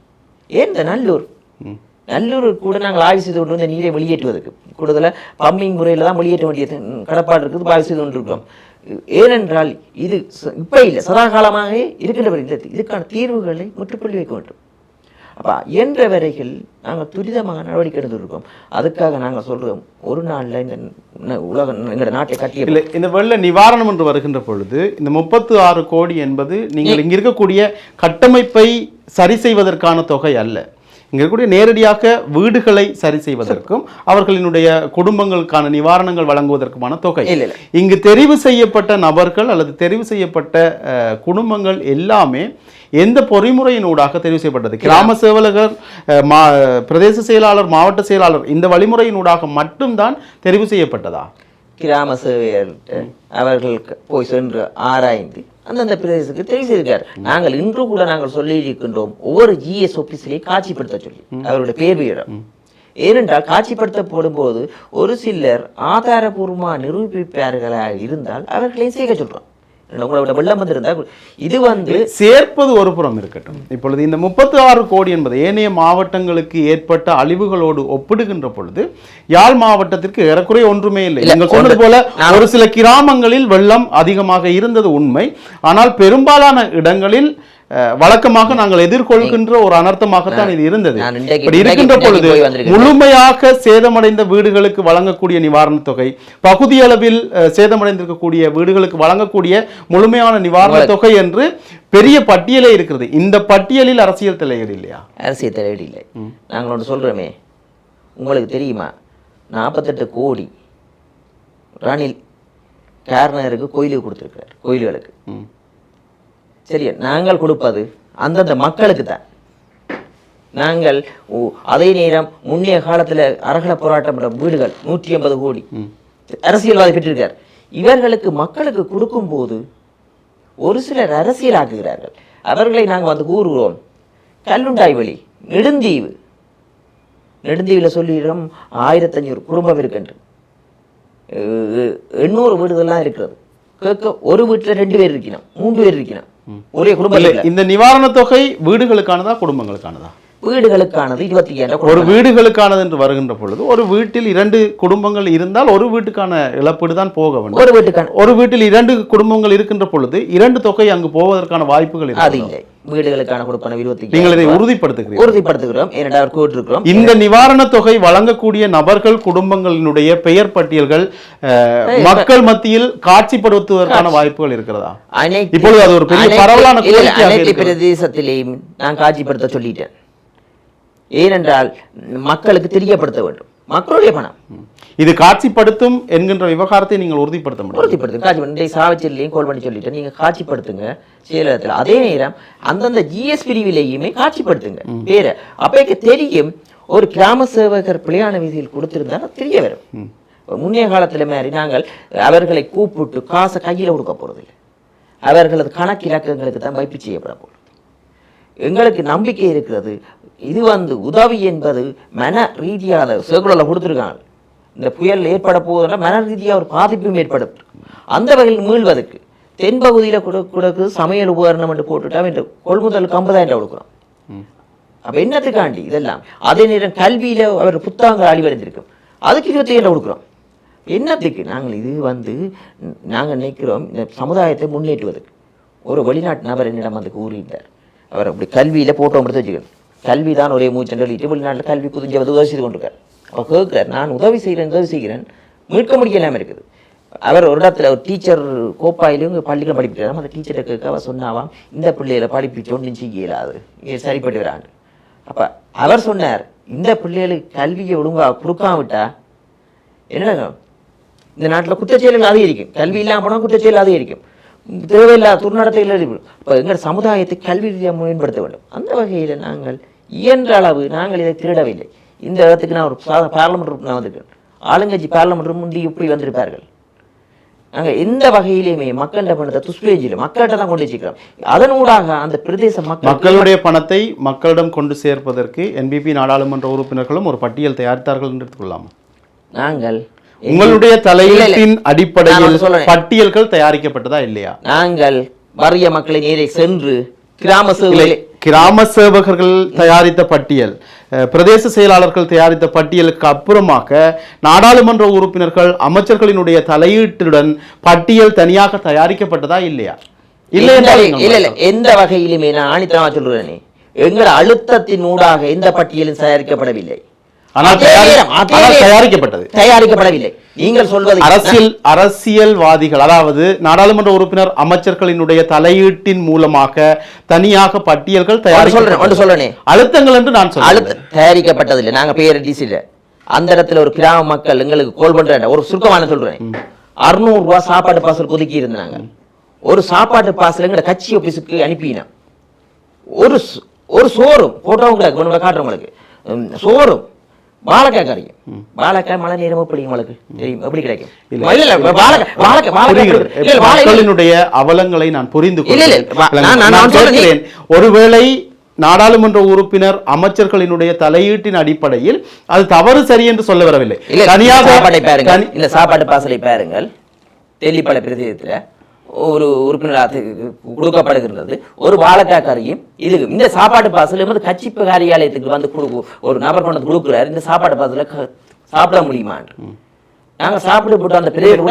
ஏன் இந்த நல்லூர் கூட நாங்கள் ஆய்வு செய்து கொண்டு வந்து நீரை வெளியேற்றுவதற்கு கூடுதலாக பம்பிங் முறையில் தான் வெளியேற்ற வேண்டிய கடப்பாடு இருக்குது, ஆய்வு செய்து கொண்டிருக்கிறோம். ஏனென்றால் இது இப்போ இல்லை, சதாகாலமாக இருக்கின்ற இதுக்கான தீர்வுகளை முற்றுப்புள்ளி வைக்க வேண்டும். அப்போ இயன்ற வரைகள் நாங்கள் துரிதமாக நடவடிக்கை எடுத்துருக்கோம். அதுக்காக நாங்கள் சொல்கிறோம், ஒரு நாளில் இந்த உலக எங்களோட நாட்டை கட்டிய இல்லை, இந்த வெள்ள நிவாரணம் என்று வருகின்ற பொழுது இந்த 36 கோடி என்பது நீங்கள் இங்கே இருக்கக்கூடிய கட்டமைப்பை சரி செய்வதற்கான தொகை அல்ல. இங்கே இருக்கக்கூடிய நேரடியாக வீடுகளை சரி செய்வதற்கும் அவர்களினுடைய குடும்பங்களுக்கான நிவாரணங்கள் வழங்குவதற்குமான தொகை. இங்கு தெரிவு செய்யப்பட்ட நபர்கள் அல்லது தெரிவு செய்யப்பட்ட குடும்பங்கள் எல்லாமே எந்த பொறிமுறையினூடாக தெரிவு செய்யப்பட்டது? கிராம சேவகர், பிரதேச செயலாளர், மாவட்ட செயலாளர், இந்த வழிமுறையினூடாக மட்டும்தான் தெரிவு செய்யப்பட்டதா? கிராம சேவையர்கள் அவர்களுக்கு போய் சென்று ஆராய்ந்து அந்தந்த பிரதேசத்துக்கு தெரிவு செய்திருக்காரு. நாங்கள் இன்று கூட நாங்கள் சொல்லி இருக்கின்றோம், ஒவ்வொரு ஜிஎஸ் ஆபீஸ்லேயும் காட்சிப்படுத்த சொல்லி அவருடைய பேர் வீரம். ஏனென்றால் காட்சிப்படுத்தப்படும் போது ஒரு சிலர் ஆதாரபூர்வமாக நிரூபிப்பார்களாக இருந்தால் அவர்களையும் சேர்க்க சொல்றோம். உங்களோட வெள்ளம் வந்திருந்தால் இது வந்து சேர்ப்பது ஒரு புறம் இருக்கட்டும். இப்பொழுது இந்த 36 கோடி என்பது ஏனைய மாவட்டங்களுக்கு ஏற்பட்ட அழிவுகளோடு ஒப்பிடுகின்ற பொழுது யாழ் மாவட்டத்திற்கு ஏறக்குறைய ஒன்றுமே இல்லை. நீங்கள் சொன்னது போல ஒரு சில கிராமங்களில் வெள்ளம் அதிகமாக இருந்தது உண்மை. ஆனால் பெரும்பாலான இடங்களில் வழக்கமாக நாங்கள் எதிர்கொள்கின்ற ஒரு அனர்த்தமாகத்தான் இது இருந்தது. இப்படி இருக்கின்ற பொழுது முழுமையாக சேதமடைந்த வீடுகளுக்கு வழங்கக்கூடிய நிவாரணத் தொகை, பகுதியளவில் சேதமடைந்திருக்கக்கூடிய வீடுகளுக்கு வழங்கக்கூடிய முழுமையான நிவாரணத் தொகை என்று பெரிய பட்டியலே இருக்கிறது. இந்த பட்டியலில் அரசியல் தலையீடு இல்லையா? அரசியல் தலையீடு இல்லை. நாங்கள் ஒன்று சொல்றோமே, உங்களுக்கு தெரியுமா, 48 கோடி ரணில் காரணருக்கு கோயிலுக்கு கொடுத்திருக்கிறார். கோயில்களுக்கு சரியா, நாங்கள் கொடுப்பது அந்தந்த மக்களுக்கு தான். நாங்கள் அதே நேரம் முன்னைய காலத்தில் அரகல போராட்டம் வீடுகள் 180 கோடி அரசியல்வாதி பெற்றிருக்கார். இவர்களுக்கு மக்களுக்கு கொடுக்கும் போது ஒரு சிலர் அரசியலாக்குகிறார்கள். அவர்களை நாங்கள் வந்து கூறுகிறோம். கல்லுண்டாய் வழி நெடுந்தீவில் சொல்லிடுறோம் 1500 குடும்பம் இருக்குன்று, 800 வீடுகள்லாம் இருக்கிறது. கேட்க ஒரு வீட்டில் 2 பேர் இருக்கணும், 3 பேர் இருக்கணும், ஒரே குடும்பம். இந்த நிவாரணத் தொகை வீடுகளுக்கானதா குடும்பங்களுக்கானதா? வீடுகளுக்கானது 25,000. ஒரு வீடுகளுக்கானது என்று வருகின்ற பொழுது ஒரு வீட்டில் 2 குடும்பங்கள் இருந்தால் ஒரு வீட்டுக்கான இழப்பீடு தான் போக வேண்டும். ஒரு வீட்டில் 2 குடும்பங்கள் இருக்கின்ற பொழுது 2 தொகை அங்கு போவதற்கான வாய்ப்புகள் இல்லை. வீடுகளுக்கான கொடுப்பன 25,000. நீங்கள் இதை உறுதிப்படுத்துகிறோம். இந்த நிவாரணத் தொகை வழங்கக்கூடிய நபர்கள் குடும்பங்களினுடைய பெயர் பட்டியல்கள் மக்கள் மத்தியில் காட்சிப்படுத்துவதற்கான வாய்ப்புகள் இருக்கிறதா? இப்பொழுது அது ஒரு பெரிய பரவலான அனைத்து பிரதேசத்திலேயும் நான் காட்சிப்படுத்த சொல்லிட்டேன். ஏனென்றால் மக்களுக்கு தெரியப்படுத்த வேண்டும். மக்களுடைய பணம் இது காட்சிப்படுத்தும் என்கின்ற விவகாரத்தை நீங்கள் உறுதிப்படுத்த முடியும். காட்சிப்படுத்த சாவச்சேரியிலையும் கோல் பண்ணி சொல்லிட்டு நீங்க காட்சிப்படுத்துங்க செயலகத்தில். அதே நேரம் அந்தந்த ஜிஎஸ் பிரிவிலேயுமே காட்சிப்படுத்துங்க பேர. அப்ப தெரியும், ஒரு கிராம சேவகர் பிள்ளையான வீதியில் கொடுத்திருந்தாலும் தெரிய வரும். முன்னைய காலத்துல மாதிரி நாங்கள் அவர்களை கூப்பிட்டு காசை கையில கொடுக்க போறதில்லை. அவர்களது கணக்கு இலக்கங்களுக்கு தான் வைப்பு செய்யப்பட போகிறது. எங்களுக்கு நம்பிக்கை இருக்கிறது. இது வந்து உதவி என்பது மன ரீதியான சேகுலில் கொடுத்துருக்காங்க. இந்த புயல் ஏற்பட போவதுனா மன ரீதியாக ஒரு பாதிப்பும் ஏற்படும். அந்த வகையில் மீள்வதற்கு தென்பகுதியில் கொடுக்கு சமையல் உபகரணம் என்று போட்டுட்டா இந்த கொள்முதலுக்கு 50,000 கொடுக்குறோம். அப்போ என்னத்துக்காண்டி இதெல்லாம்? அதே நேரம் கல்வியில் அவர் புத்தகங்கள் அழிவடைந்திருக்கும், அதுக்கு 25,000 கொடுக்குறோம். என்னத்துக்கு? நாங்கள் இது வந்து நாங்கள் நினைக்கிறோம் இந்த சமுதாயத்தை முன்னேற்றுவதற்கு. ஒரு வெளிநாட்டு நபர் என்னிடம் வந்து கூறியிருந்தார், அவர் அப்படி கல்வியில் போட்டோ எடுத்து வச்சுக்கணும், கல்வி தான் ஒரே மூச்சு சொல்லிட்டு வெளிநாட்டில் கல்வி குதிஞ்ச உதவி செய்து கொண்டிருக்கார். அவர் கேட்கிறார், நான் உதவி செய்கிறேன் மீட்க முடியலாமல் இருக்குது. அவர் ஒரு இடத்துல ஒரு டீச்சர் கோப்பாயிலும் பள்ளிகள் படிப்பிட்டாராம். அந்த டீச்சரை கேட்க அவர் சொன்னாவாம், இந்த பிள்ளைகளை படிப்பிச்சோன்னு செய்யலாது, சரிப்பட்டு வராண்டு. அப்போ அவர் சொன்னார், இந்த பிள்ளைகளுக்கு கல்வியை ஒழுங்காக கொடுக்காவிட்டா என்னங்க இந்த நாட்டில் குற்றச்செயல்கள் அதிகரிக்கும். கல்வி இல்லாமல் போனால் குற்றச்செயல் அதிகரிக்கும். தேவையில்லாத துர்நடத்தைகள். இப்போ எங்கள் சமுதாயத்தை கல்வி ரீதியாக மேம்படுத்த வேண்டும். அந்த வகையில் நாங்கள் இயன்ற அளவு நாங்கள் இதை திருடவில்லை. இந்த இடத்துக்கு நான் ஒரு பார்லமெண்ட் உறுப்பினர் வந்திருக்கேன். ஆளுங்கட்சி பார்லமெண்ட் முந்தி இப்படி வந்திருப்பார்கள். நாங்கள் எந்த வகையிலுமே மக்கள்கிட்ட பணத்தை துஷ்பிரயோஜனம் மக்கள்கிட்ட தான் கொண்டு வச்சுக்கிறோம். அதனூடாக அந்த பிரதேச மக்களுடைய பணத்தை மக்களிடம் கொண்டு சேர்ப்பதற்கு என்பிபி நாடாளுமன்ற உறுப்பினர்களும் ஒரு பட்டியல் தயாரித்தார்கள் என்று எடுத்துக்கொள்ளாமா? நாங்கள் உங்களுடைய தலையீட்டின் அடிப்படையில் பட்டியல்கள் தயாரிக்கப்பட்டதா இல்லையா? நாங்கள் வறிய மக்களை நேரே சென்று கிராம சேவகர்கள் தயாரித்த பட்டியல், பிரதேச செயலாளர்கள் தயாரித்த பட்டியலுக்கு அப்புறமாக நாடாளுமன்ற உறுப்பினர்கள் அமைச்சர்களினுடைய தலையீட்டுடன் பட்டியல் தனியாக தயாரிக்கப்பட்டதா இல்லையா? இல்ல எந்த வகையிலுமே நான் ஆணித்தனமா சொல்றேனே, எங்கள் அழுத்தத்தின் ஊடாக எந்த பட்டியலும் தயாரிக்கப்படவில்லை. தயாரிக்கப்படவில்லை. நீங்கள் சொல்வது அரசியல்வாதிகள், அதாவது நாடாளுமன்ற உறுப்பினர் அமைச்சர்களினுடைய தலையீட்டின் மூலமாக தனியாக பட்டியல்கள் அழுத்தங்கள் என்று நான் சொல்றேன். தயாரிக்கப்பட்டதில்லை. நாங்க பேரடிசில அந்த இடத்துல ஒரு கிராம மக்கள் எங்களுக்கு கோல் பண்ற ஒரு சுருக்கமான சொல்றேன், 600 ரூபாய் சாப்பாட்டு பாசல் ஒதுக்கி இருந்தாங்க. ஒரு சாப்பாட்டு பாசல் எங்க கட்சி ஆபீஸுக்கு அனுப்பினோம். ஒரு சோறும் போட்டோங்க காட்டுறவங்களுக்கு சோறும் வாழைக்காய் கறியும். வாழைக்காய் மழை நேரம் எப்படி உங்களுக்கு தெரியும் எப்படி கிடைக்கும்? மக்களினுடைய அவலங்களை நான் புரிந்து கொள்கிறேன். ஒருவேளை நாடாளுமன்ற உறுப்பினர் அமைச்சர்களினுடைய தலையீட்டின் அடிப்படையில் அது தவறு சரி என்று சொல்ல வரவில்லை. இந்த சாப்பாட்டு பாசலை பாருங்கள், தெல்லிப்பளை பிரதேசத்துல ஒரு உறுப்பினர் கொடுக்கப்படுகின்றது. ஒரு வாழைக்காய் கறியும் இது இந்த சாப்பாட்டு பாசல் கட்சி காரியாலயத்துக்கு வந்து ஒரு நபர் கொண்டு கொடுக்குறாரு. இந்த சாப்பாட்டு பாசல சாப்பிட முடியுமா? நாங்க சாப்பிட்டு போட்டு அந்த பிரதேசம்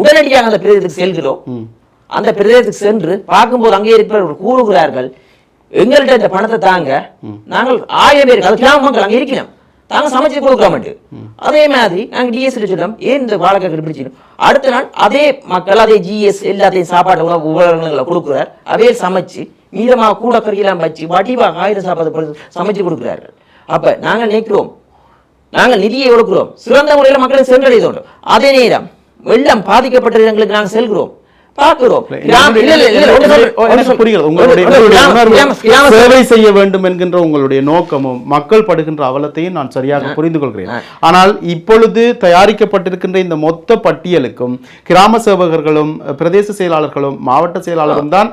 உடனடியாக அந்த பிரதேசத்துக்கு செல்கிறோம். அந்த பிரதேசத்துக்கு சென்று பார்க்கும்போது அங்கே இருக்கிறவர்கள் கூறுகிறார்கள், எங்கள்கிட்ட இந்த பணத்தை தாங்க, நாங்கள் 1000 பேருக்கு அது கிராம மக்கள் அங்கே இருக்கிறோம், தாங்க சமைச்சு கொடுக்கலாமட்டு. அதே மாதிரி நாங்க டிஎஸ் சொல்றோம், ஏன் இந்த வாழைக்காய் பிடிச்சிடும். அடுத்த நாள் அதே மக்கள் அதே ஜிஎஸ் எல்லாத்தையும் சாப்பாடு உணவு உபகரணங்களை கொடுக்குறார். அவையே சமைச்சு மீதமாக கூட கறியெல்லாம் வச்சு வடிவாக 1000 சாப்பாடு சமைச்சு கொடுக்குறார்கள். அப்ப நாங்கள் நினைக்கிறோம், நாங்கள் நிதியை ஒடுக்கிறோம், சிறந்த முறையில் மக்களை சென்றடைந்தோம். அதே நேரம் வெள்ளம் பாதிக்கப்பட்ட இடங்களுக்கு நாங்கள் செல்கிறோம், சேவை செய்ய வேண்டும் என்கின்ற உங்களுடைய நோக்கமும் மக்கள் படுகின்ற அவலத்தையும் நான் சரியாக புரிந்து கொள்கிறேன். ஆனால் இப்பொழுது தயாரிக்கப்பட்டிருக்கின்ற இந்த மொத்த பட்டியலுக்கும் கிராம சேவகர்களும் பிரதேச செயலாளர்களும் மாவட்ட செயலாளரும் தான்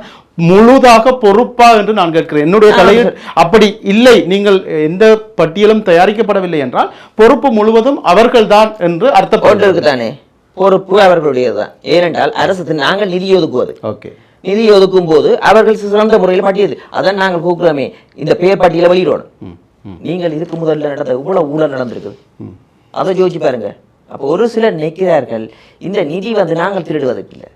முழுதாக பொறுப்பா என்று நான் கேட்கிறேன். என்னுடைய தலையில் அப்படி இல்லை. நீங்கள் எந்த பட்டியலும் தயாரிக்கப்படவில்லை என்றால் பொறுப்பு முழுவதும் அவர்கள்தான் என்று அர்த்தப்பட்டிருக்குதானே? பொறுப்பு அவர்களுடையதுதான். ஏனென்றால் அரசு நாங்கள் நிதி ஒதுக்குவது, நிதி ஒதுக்கும் போது அவர்கள் சிறந்த முறையில் பட்டியது. அதான் நாங்கள் கூக்குறோமே, இந்த பேர் பட்டியலை வெளியிடணும். நீங்கள் இதுக்கு முதல்ல நடந்த இவ்வளவு ஊழல் நடந்திருக்கு, அதை யோசிச்சு பாருங்க. அப்போ ஒரு சிலர் நிற்கிறார்கள், இந்த நிதி நாங்கள் திருடுவதற்கு இல்லை,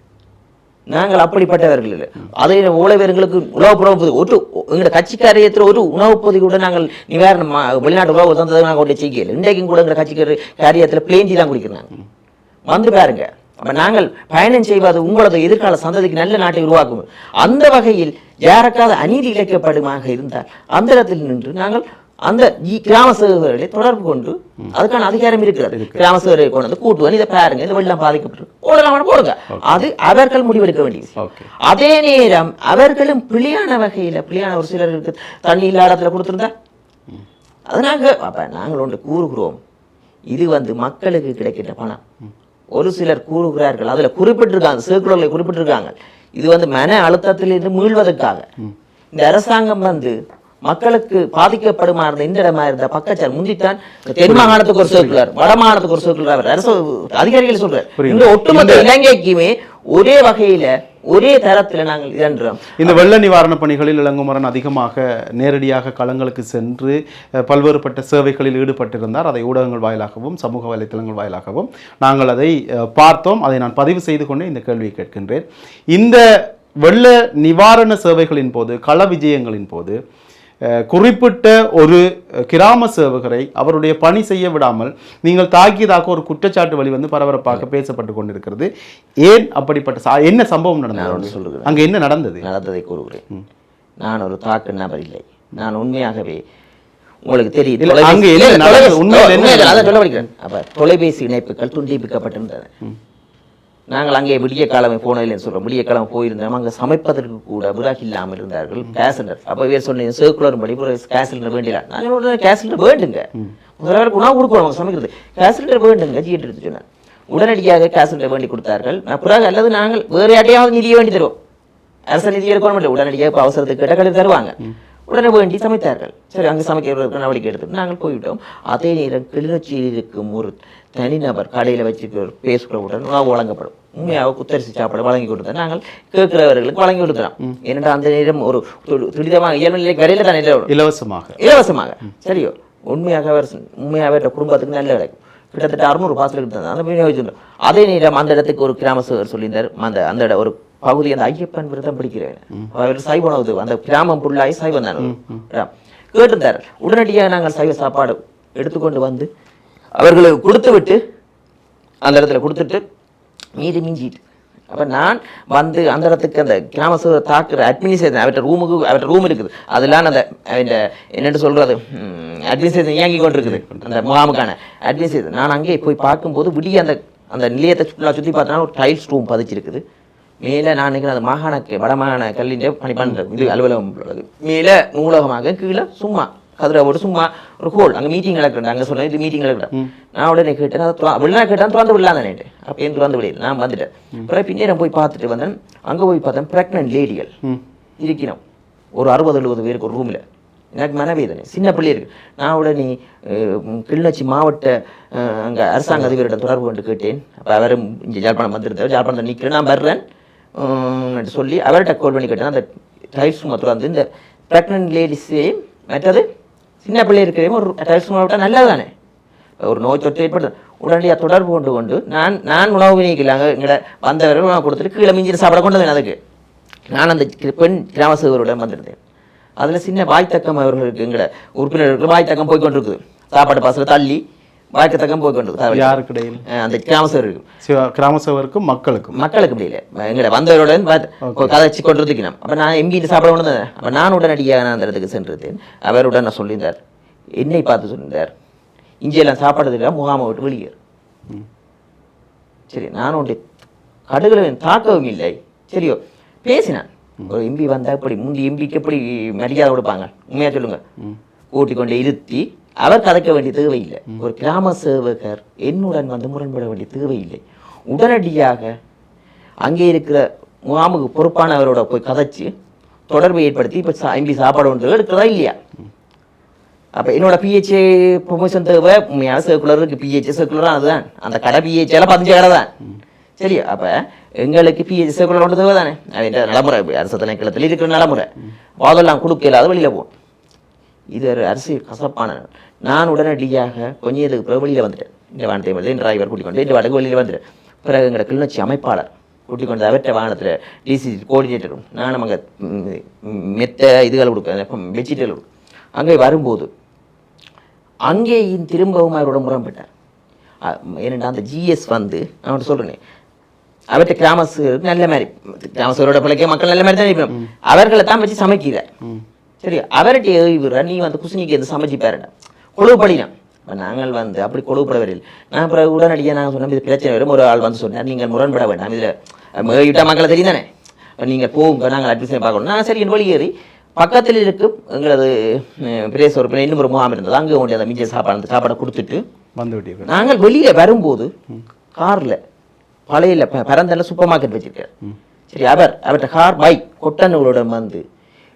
நாங்கள் அப்படிப்பட்டவர்கள் இல்லை. அதே ஊழவர்களுக்கு உணவு புறப்பது ஒரு எங்களோட கட்சி காரியத்தில் ஒரு உணவு பொதி கூட நாங்கள் நிவாரணம் வெளிநாட்டு உணவு தந்ததை நாங்கள் ஒன்றை செய்யல. இன்றைக்கும் கூட எங்களோட கட்சி காரியத்தில் பிளேஞ்சி தான் குடிக்கிறாங்க. வந்து பாருங்க, அப்ப நாங்கள் பயணம் செய்வது உங்களது எதிர்கால சந்ததிக்கு நல்ல நாட்டை உருவாக்கும். அந்த வகையில் யாருக்காவது அநீதி இழைக்கப்படுமாக இருந்தால் அந்த இடத்தில் நின்று நாங்கள் அந்த கிராம சேவகர்களை தொடர்பு கொண்டு அதுக்கான அதிகாரம் இருக்கிறது. கிராம சேவகரை கொண்டு வந்து கூட்டுவன், இதை பாருங்க, இந்த வெள்ளம் பாதிக்கப்பட்டு போடுங்க, அது அவர்கள் முடிவெடுக்க வேண்டியது. அதே நேரம் அவர்களும் பிழையான வகையில பிழையான ஒரு சிலருக்கு தண்ணி இல்லாத இடத்துல கொடுத்திருந்தா அது நாங்கள் ஒன்று கூறுகிறோம், இது மக்களுக்கு கிடைக்கின்ற பணம். ஒரு சிலர் கூறுகிறார்கள், அதுல குறிப்பிட்டிருக்காங்க, சர்க்குலர்ல குறிப்பிட்டிருக்காங்க, இது மன அழுத்தத்திலிருந்து மீள்வதற்காக இந்த அரசாங்கம் மக்களுக்கு பாதிக்கப்படுமா இருந்த இந்த இடமா இருந்த பக்கச்சார் முந்தித்தான் தென் மாகாணத்துக்கு ஒரு சர்க்குலர், வட மாகாணத்துக்கு ஒரு சர்க்குலர் அரசு அதிகாரிகள் சொல்றாரு. இந்த ஒட்டுமொத்த இலங்கைக்குமே ஒரே வகையில ஒரே தரத்தில் நாங்கள் இயன்றோம். இந்த வெள்ள நிவாரண பணிகளில் இளங்குமரன் அதிகமாக நேரடியாக களங்களுக்கு சென்று பல்வேறுபட்ட சேவைகளில் ஈடுபட்டிருந்தார். அதை ஊடகங்கள் வாயிலாகவும் சமூக வலைத்தளங்கள் வாயிலாகவும் நாங்கள் அதை பார்த்தோம். அதை நான் பதிவு செய்து கொண்டு இந்த கேள்வியை கேட்கின்றேன். இந்த வெள்ள நிவாரண சேவைகளின் போது, கள விஜயங்களின் போது குறிப்பிட்ட ஒரு கிராம சேவகரை அவருடைய பணி செய்ய விடாமல் நீங்கள் தாக்கியதாக ஒரு குற்றச்சாட்டு வழி பரபரப்பாக பேசப்பட்டு கொண்டிருக்கிறது. ஏன் அப்படிப்பட்ட என்ன சம்பவம் நடந்தது சொல்லுங்கள், அங்கே என்ன நடந்ததை கூறுகிறேன். நான் ஒரு தாக்கு நபர் இல்லை, நான் உண்மையாகவே உங்களுக்கு தெரியுது தொலைபேசி இணைப்புகள் துண்டிப்பிக்கப்பட்டிருந்தது. நாங்கள் அங்கே விடிய காலமே போனதில்லைன்னு சொல்கிறோம். விடிய காலம் போயிருந்தோம், அங்கே சமைப்பதற்கு கூட விறகு இல்லாமல் இருந்தார்கள். கேஸ் சிலிண்டர் அப்போ வேறு சொன்னேன், சர்க்குலர் படி கேஸ் சிலிண்டர் வேண்டியலாம். நாங்கள் கேஸ் சிலிண்டர் வேண்டுங்க, முதலாவது உணவு கொடுக்கணும், அவங்க சமைக்கிறது கேஸ் சிலிண்டர் வேண்டுங்க ஜிஎட் எடுத்து சொன்னார். உடனடியாக காசு வேண்டி கொடுத்தார்கள் பிறகு அல்லது நாங்கள் வேறு யாட்டையாவது நிதியை வேண்டி தருவோம் அரசு நிதி எடுக்கணும் இல்லை உடனடியாக இப்போ அவசரத்துக்கு கேட்டால் தருவாங்க உடனே வேண்டி சமைத்தார்கள் சரி அங்கே சமைக்கிறவர்களுக்கு நடவடிக்கை எடுத்துட்டு நாங்கள் போய்விட்டோம் அதே நேரம் கிளிநொச்சியில் இருக்கும் ஒரு தனிநபர் கடையில் வச்சுருக்கிற பேசுகிறவுடன் உணவு வழங்கப்படும் உண்மையாக குத்தரிசி சாப்பாடு வழங்கி கொடுத்தா நாங்கள் கேட்கிறவர்களுக்கு வழங்கி கொடுத்துறோம் ஏனென்றால் அந்த நேரம் ஒரு துரிதமாக இயல்நிலை கடையில் தான் இலவசமாக சரியோ உண்மையாக குடும்பத்துக்கு நல்ல கிடைக்கும் கிட்டத்தட்ட 600 பார்சல் கொடுத்தாங்க அந்த விநியோகிச்சிருந்தோம் அதே நேரம் அந்த இடத்துக்கு ஒரு கிராம சேவர் சொல்லியிருந்தார் அந்த ஒரு பகுதி அந்த ஐயப்பன் விரதம் பிடிக்கிறேன் அவர் சைவ உணவு அந்த கிராமம் புள்ளாய் சைவம் தானே கேட்டிருந்தார் உடனடியாக நாங்கள் சைவ சாப்பாடு எடுத்துக்கொண்டு வந்து அவர்களுக்கு கொடுத்து விட்டு அந்த இடத்துல கொடுத்துட்டு மீறி மிஞ்சிட்டு அப்போ நான் வந்து அந்த இடத்துக்கு அந்த கிராம சேவர் தாக்குற அட்மினிஸ்ட்ரேஷன் அவர்கிட்ட ரூம் இருக்குது அதெல்லாம் அந்த என்னென்னு சொல்கிறது அட்மினிஸ்ட்ரேஷன் இயங்கி கொண்டு இருக்குது அந்த முகாமுக்கான அட்மினிஸ்ட்ரேஷன் நான் அங்கே போய் பார்க்கும்போது விடிய அந்த நிலையத்தை சுற்றி பார்த்தோன்னா ஒரு டைல்ஸ் ரூம் பதிச்சிருக்குது மேலே நான் நினைக்கிறேன் அந்த வடமாகாண கல்வியின் பணி பண்ணுறது இது அலுவலகம் மேலே நூலகமாக கீழே சும்மா கதிரை போட்டு சும்மா ஒரு ஹோல் அங்கே மீட்டிங் நடக்கிறேன் அங்கே சொன்னேன் இது மீட்டிங் நடக்கிறேன் நான் உடனே கேட்டேன் அதை வெளிநாடு கேட்டால் திறந்து விடலாம் தானேட்டு அப்போ ஏன் திறந்து விடையில நான் வந்துட்டேன் அப்புறம் பின்னேரம் போய் பார்த்துட்டு வந்தேன் அங்கே போய் பார்த்தேன் ப்ரெக்னென்ட் லேடிகள் இருக்கிறோம் ஒரு 60-70 பேருக்கு ஒரு ரூமில் எனக்கு மனவேதனை சின்ன பிள்ளை இருக்கு நான் உடனே கிளிநொச்சி மாவட்ட அங்கே அரசாங்க அதிபரிடம் தொடர்பு கொண்டு கேட்டேன் அப்போ அவரும் இங்கே ஜாழ்ப்பாணம் வந்திருந்தார் ஜாழ்ப்பாணத்தை நிற்கிறேன் நான் வர்றேன் சொல்லி அவர்கிட்ட கால் பண்ணி கேட்டேன் அந்த டைல்ஸ் மாத்திரம் வந்து இந்த ப்ரெக்னென்ட் லேடிஸையும் மற்றது சின்ன பிள்ளை இருக்கிறவங்க ஒரு டைல்ஸ் விட்டால் நல்லது தானே ஒரு நோய் தொற்று ஏற்படுது உடனடியாக தொடர்பு கொண்டு நான் உணவு விநியோகிக்கலாங்க எங்களை வந்தவர்கள் உணவு கொடுத்துட்டு கீழே மிஞ்சின சாப்பிட கொண்டு வந்தேன் அதுக்கு நான் அந்த பெண் கிராம சேவருடன் வந்திருந்தேன் அதில் சின்ன வாய்த்தக்கம் அவர்களுக்கு எங்களை உறுப்பினர்களுக்கு வாய்த்தக்கம் போய்கொண்டிருக்குது சாப்பாடு பாசல தள்ளி வாய்க்கத்தக்கம் போய்கொண்டிருக்கு யாருக்கு இடையில் அந்த கிராம கிராமசேவருக்கும் மக்களுக்கு முடியல எங்களை வந்தவருடன் கதைச்சு கொண்டிருக்கணும் அப்போ நான் எம்பிட்டு சாப்பிட கொண்டு வந்தேன் அப்போ நான் உடனடியாக நான் அந்த இடத்துக்கு சென்றிருந்தேன் அவருடன் நான் சொல்லியிருந்தார் என்னை பார்த்து சொல்லியிருந்தார் இஞ்சியெல்லாம் சாப்பாடுறதுக்காக முகாமை விட்டு வெளியேறு சரி நான் உன்னுடைய கடுகளை தாக்கவும் இல்லை சரியோ பேசினான் ஒரு எம்பி வந்தால் எப்படி முந்தி எம்பிக்கு எப்படி மரியாதை கொடுப்பாங்க உண்மையாக சொல்லுங்க கூட்டிக் கொண்டு இருத்தி அவர் கதைக்க வேண்டிய தேவையில்லை ஒரு கிராம சேவகர் என்னுடன் வந்து முரண்பட வேண்டிய தேவையில்லை உடனடியாக அங்கே இருக்கிற முகாமுக்கு பொறுப்பானவரோட போய் கதைச்சு தொடர்பை ஏற்படுத்தி இப்போ எம்பி சாப்பாடு ஒன்று எடுக்கிறதா இல்லையா அப்போ என்னோட பிஹெச்ஏ ப்ரொமோஷன் தேவை உண்மையான சர்க்குலருக்கு பிஹெச்ஏ சர்க்குலராக அதுதான் அந்த கடை பிஹெச்ஏல 15 கடை தான் சரி அப்போ எங்களுக்கு பிஹெச்ஏ சர்க்குலர் ஒன்று தேவை தானே அது நடைமுறை அரசு திணைக்களத்தில் இருக்கிற நடைமுறை வாதெல்லாம் கொடுக்கலாத வெளியில் போகும் இது ஒரு அரசியல் கசப்பான நான் உடனடியாக கொஞ்சம் இதுக்கு பிறகு வெளியில் வந்துட்டேன் இந்த வானத்தை வந்து டிரைவர் கூட்டிக் கொண்டு இந்த வாடகை வெளியில் வந்துட்டேன் பிறகு எங்களை கிளிநொச்சி அமைப்பாளர் கூட்டிக் கொண்டு அவற்ற வாகனத்தில் டிசி கோஆர்டினேட்டரும் நானும் அங்கே மெத்த இதுகள் கொடுக்க பெட்ஷீட்டுகள் கொடுக்கும் அங்கே வரும்போது அங்கேயும் திரும்பவும் அவரோட முரண்பட்டார் ஏனெண்டா அந்த ஜிஎஸ் வந்து அவன்கிட்ட சொல்கிறேன் அவர்கிட்ட கிராமசருக்கு நல்ல மாதிரி கிராமசரோட பிள்ளைக்கே மக்கள் நல்ல மாதிரி தான் இருப்போம் அவர்களை தான் வச்சு சமைக்கிறார் சரி அவர்கிட்ட எழுவிற நீ வந்து குசினிக்கு எது சமைச்சிப்பாருடா கொழுவுப்படினான் இப்போ நாங்கள் வந்து அப்படி கொழுவுப்பட வரையில் நான் அப்புறம் உடனடியாக நாங்கள் சொன்னோம் இது பிரச்சனை வரும் ஒரு ஆள் வந்து சொன்னார் நீங்கள் முரண்பட வேண்டாம் இதில் விட்ட மக்களை தெரியும் தானே நீங்கள் போங்க நாங்கள் அட்மிஷன் பார்க்கணும் நான் சரி என் வழியேறி பக்கத்தில் இருக்கும் எங்களது பிரேச ஒரு இன்னும் ஒரு முகாம் இருந்தது அங்கே கொண்டு அந்த மிஞ்ச சாப்பாடை கொடுத்துட்டு வந்து விட்டீர்கள் நாங்கள் வெளியில் வரும்போது காரில் பழையில பரந்தல சூப்பர் மார்க்கெட் வச்சிருக்கார் சரி அவர்கிட்ட கார் பைக் கொட்டனவரோட வந்து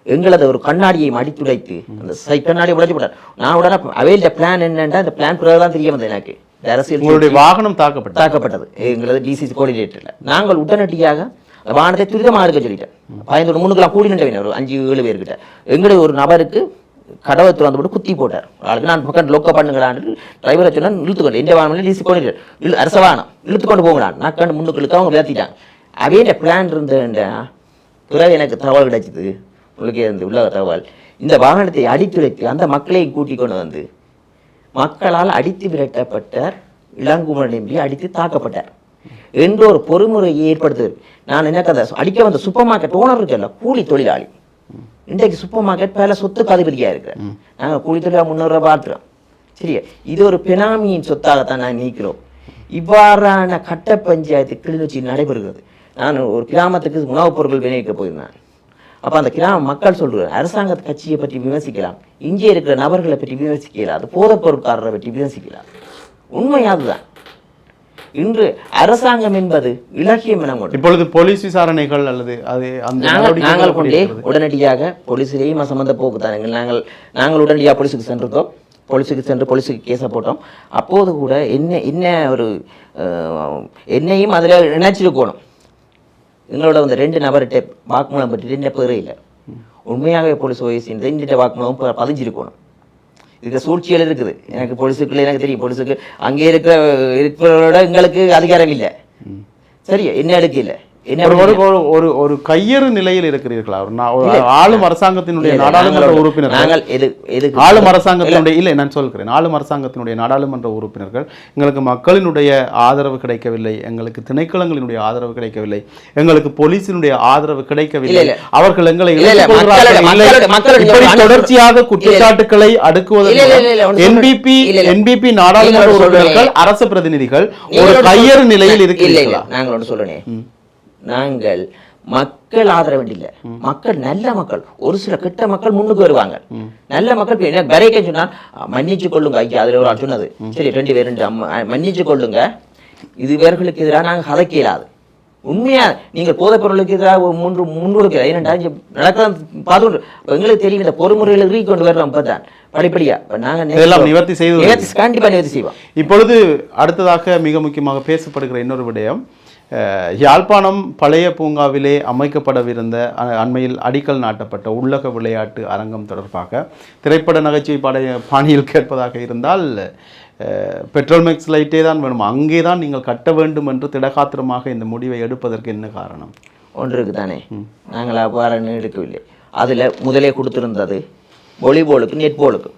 எங்களது ஒரு கண்ணாடியை அடித்துடைத்து அந்த கண்ணாடியை உடைச்சு போட்டார் நான் உடனே அவையில பிளான் என்னன்னா அந்த பிளான் பிறகு தான் தெரிய வந்தது எனக்கு அரசியல் வாகனம் தாக்கப்பட்டது எங்களது டிசிசி கோஆர்டினேட்டர்ல நாங்கள் உடனடியாக வாகனத்தை துரிதமாக எடுக்க சொல்லிட்டேன் 15 கூடி நின்றவன் ஒரு 5-7 பேர்கிட்ட எங்களுடைய ஒரு நபருக்கு கடவை திறந்து போட்டு குத்தி போட்டார் ஆளுக்கு நான் பக்கம் லோக்க பண்ணுங்களான்னு டிரைவரை சொன்னா இழுத்துக்கொண்டு எந்த வாகனம் டிசி கோஆர்டினேட்டர் அரச வாகனம் இழுத்துக்கொண்டு போங்களான் நான் கண்டு முன்னுக்கு அவங்க விளாத்திட்டாங்க அவையில பிளான் இருந்த பிறகு எனக்கு தகவல் கிடைச்சிது உங்களுக்கு அந்த உள்ள தகவல் இந்த வாகனத்தை அடித்துடைத்து அந்த மக்களை கூட்டிக் கொண்டு வந்து மக்களால் அடித்து விரட்டப்பட்டார் இளங்குமரன் அடித்து தாக்கப்பட்டார் என்ற ஒரு பொறுமுறை ஏற்படுத்துது நான் என்ன கதை அடிக்க வந்த சூப்பர் மார்க்கெட் ஓனர் இருக்கல கூலி தொழிலாளி இன்றைக்கு சூப்பர் மார்க்கெட் பல சொத்துக்கு அதிபதியாக இருக்கிறேன் நாங்கள் கூலி தொழிலாளி 300 ரூபாய் பார்த்துறோம் சரியா இது ஒரு பெனாமியின் சொத்தாகத்தான் நாங்கள் நீக்கிறோம் இவ்வாறான கட்ட பஞ்சாயத்து கிளிநொச்சியில் நடைபெறுகிறது நான் ஒரு கிராமத்துக்கு உணவுப் பொருட்கள் விநியோகிக்க போயிருந்தேன் அப்போ அந்த கிராம மக்கள் சொல்கிறார் அரசாங்க கட்சியை பற்றி விமர்சிக்கலாம் இங்கே இருக்கிற நபர்களை பற்றி விமர்சிக்கலாம் அது போதைப் பொருட்காரரை பற்றி விமர்சிக்கலாம் உண்மை அதுதான் இன்று அரசாங்கம் என்பது இலக்கியம் என கொண்டு இப்பொழுது போலீஸ் விசாரணைகள் அல்லது அது அந்த நாங்கள் கொண்டே உடனடியாக போலீஸிலேயும் சம்பந்த போக்கு தானங்கள் நாங்கள் உடனடியாக போலீஸுக்கு சென்றிருக்கோம். போலீஸுக்கு கேஸை போட்டோம். அப்போது கூட என்ன ஒரு என்னையும் அதில் நினைச்சிருக்கணும். எங்களோட அந்த 2 நபர்கிட்ட வாக்குமூலம் பற்றி என்ன பேரே இல்லை. உண்மையாகவே போலீஸ் ஓய்ஸ் இந்த வாக்குமூலம் பதிஞ்சிருக்கணும். இதுக்கு சூழ்ச்சிகள் இருக்குது. எனக்கு போலீஸுக்குள்ள எனக்கு தெரியும். போலீஸுக்கு அங்கே இருக்கிறவரோட எங்களுக்கு அதிகாரம் இல்லை. சரி, என்ன எடுக்க இல்லை. ஒரு கையறு நிலையில் இருக்கிறீர்களா? ஆளும் அரசாங்கத்தினுடைய நாடாளுமன்ற உறுப்பினர்கள் ஆளும் அரசாங்கத்தினுடைய இல்லை நான் சொல்கிறேன், ஆளும் அரசாங்கத்தினுடைய நாடாளுமன்ற உறுப்பினர்கள் எங்களுக்கு மக்களினுடைய ஆதரவு கிடைக்கவில்லை, எங்களுக்கு திணைக்களங்களினுடைய ஆதரவு கிடைக்கவில்லை, எங்களுக்கு போலீசினுடைய ஆதரவு கிடைக்கவில்லை, அவர்கள் எங்களை தொடர்ச்சியாக குற்றச்சாட்டுக்களை அடுக்குவதற்கு என்பிபி நாடாளுமன்ற உறுப்பினர்கள் அரசு பிரதிநிதிகள் ஒரு கையறு நிலையில் இருக்கிறீர்களா? நாங்கள் சொல்றேன், நாங்கள் மக்கள் ஆதரவு இல்லை. மக்கள் நல்ல மக்கள், ஒரு சில கெட்ட மக்கள் முன்னுக்கு வருவாங்க. நல்ல மக்கள் வரைக்க சொன்னால் மன்னிச்சு கொள்ளுங்க ஐயா, அதுல ஒரு சொன்னது சரி 2 பேர் மன்னிச்சு கொள்ளுங்க, இது இவர்களுக்கு எதிராக நாங்கள் கதைக்க இயலாது. உண்மையா நீங்கள் போதைப் பொருளுக்கு எதிராக முன்கொடுக்கிற நடக்க பார்த்து எங்களுக்கு தெரியும். இந்த பொறுமுறையில் கொண்டு வர்றோம் இப்பதான் படிப்படியா நாங்கள் நிவர்த்தி செய்து கண்டிப்பா நிவர்த்தி செய்வோம். இப்பொழுது அடுத்ததாக மிக முக்கியமாக பேசப்படுகிற இன்னொரு விடயம், யாழ்ப்பாணம் பழைய பூங்காவிலே அமைக்கப்படவிருந்த அண்மையில் அடிக்கல் நாட்டப்பட்ட உள்ளக விளையாட்டு அரங்கம் தொடர்பாக திரைப்பட நகைச்சுவை பாணியில் கேட்பதாக இருந்தால் பெட்ரோல் மேக்ஸ் லைட்டே தான் வேணும், அங்கே தான் நீங்கள் கட்ட வேண்டும் என்று திடகாத்திரமாக இந்த முடிவை எடுப்பதற்கு என்ன காரணம்? ஒன்றுக்கு தானே, நாங்கள் அவ்வாறு எடுக்கவில்லை. அதில் முதலே கொடுத்திருந்தது வாலிபாலுக்கு நெட்பாலுக்கு,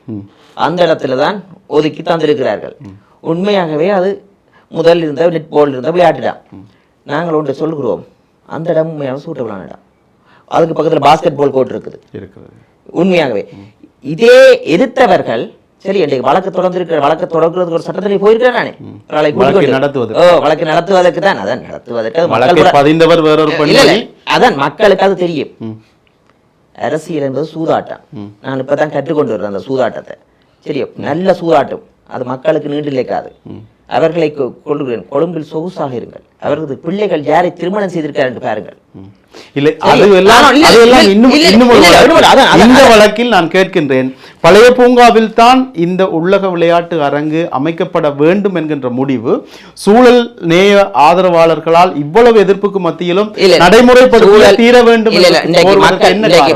அந்த இடத்துல தான் ஒதுக்கி தந்திருக்கிறார்கள். உண்மையாகவே அது முதல் இருந்த நெட்பால் இருந்த விளையாட்டுதான். நாங்கள் ஒன்றை சொல்கிறோம், அந்த இடம் உண்மையாக சூட்டபிளான இடம். அதுக்கு பக்கத்தில் பாஸ்கெட் பால் கோர்ட் இருக்குது. உண்மையாகவே இதே எதிர்த்தவர்கள் சரி இன்றைக்கு வழக்கு தொடர்கிறதுக்கு ஒரு சட்டத்தில் போயிருக்கிறானே, வழக்கு நடத்துவதற்கு தான், அதான் நடத்துவதற்கு அதான் மக்களுக்கு அது தெரியும். அரசியல் என்பது சூதாட்டம். நான் இப்பதான் கற்றுக்கொண்டு வர்றேன் அந்த சூதாட்டத்தை. சரி, நல்ல சூதாட்டம், அது மக்களுக்கு நீண்டு நிலைக்காது. அவர்களை கொள்கிறேன், கொழும்பில் சொகுசாக இருங்கள், அவர்களது பிள்ளைகள் யாரை திருமணம் செய்திருக்கார் என்று பாருங்கள். இல்லை, இந்த வழக்கில் நான் கேட்கின்றேன், பழைய பூங்காவில் தான் இந்த உள்ளக விளையாட்டு அரங்கு அமைக்கப்பட வேண்டும் என்கின்ற முடிவு சூழல் நேய ஆதரவாளர்களால் இவ்வளவு எதிர்ப்புக்கு மத்தியிலும் நடைமுறைப்படுத்த தீர வேண்டும்.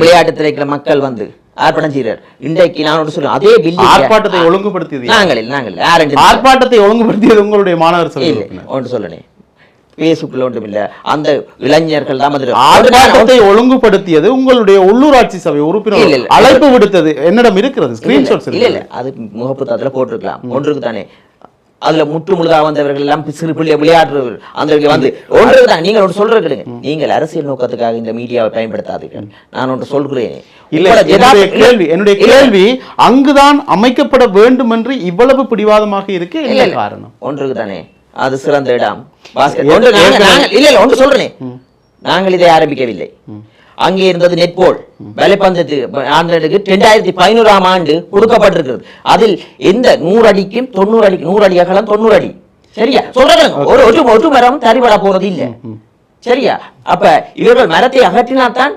விளையாட்டு திரைக்கிற மக்கள் வந்து ஆர்ப்பாட்டம் செய்கிறார். இன்றைக்கு நான் சொல்றேன், அதே ஆர்ப்பாட்டத்தை ஒழுங்குபடுத்தியது நாங்கள் ஆர்ப்பாட்டத்தை ஒழுங்குபடுத்தியது உங்களுடைய மாணவர் ஒன்று சொல்லணே, பேசுக்குள்ள ஒன்றும் இல்ல, அந்த இளைஞர்கள் தான் ஆர்ப்பாட்டத்தை ஒழுங்குபடுத்தியது உங்களுடைய உள்ளூராட்சி சபை உறுப்பினர் அழைப்பு விடுத்தது என்னிடம் இருக்கிறது ஸ்கிரீன்ஷாட்ஸ். இல்ல அது முகப்புத்தகத்துல போட்டிருக்கலாம். ஒன்றுக்கு தானே, அதுல முற்று முழுதா வந்தவர்கள் எல்லாம் சிறு பிள்ளை விளையாடுறவர்கள் அந்த வந்து ஒன்றுதான். நீங்கள் ஒன்று சொல்றது, நீங்கள் அரசியல் நோக்கத்துக்காக இந்த மீடியாவை பயன்படுத்தாதீர்கள். நான் ஒன்று சொல்கிறேன், என்னுடைய கேள்வி அங்குதான் அமைக்கப்பட வேண்டும் என்று இவ்வளவு பிடிவாதமாக இருக்கு என்ன காரணம்? ஒன்றுக்கு தானே, அது சிறந்த இடம். ஒன்று சொல்றேன், நாங்கள் இதை ஆரம்பிக்கவில்லை. அங்கே இருந்தது நெட்பால் வலைப்பந்தத்து 2011ஆம் ஆண்டு கொடுக்கப்பட்டிருக்கிறது. அதில் எந்த 100 அடிக்கும் 90 அடி, 100 அடி அகலம் 90 அடி. சரியா சொல்றாங்க, ஒரு மரம் தறிபட போறது இல்லை. சரியா, அப்ப இவர்கள் மரத்தை அகற்றினால்தான்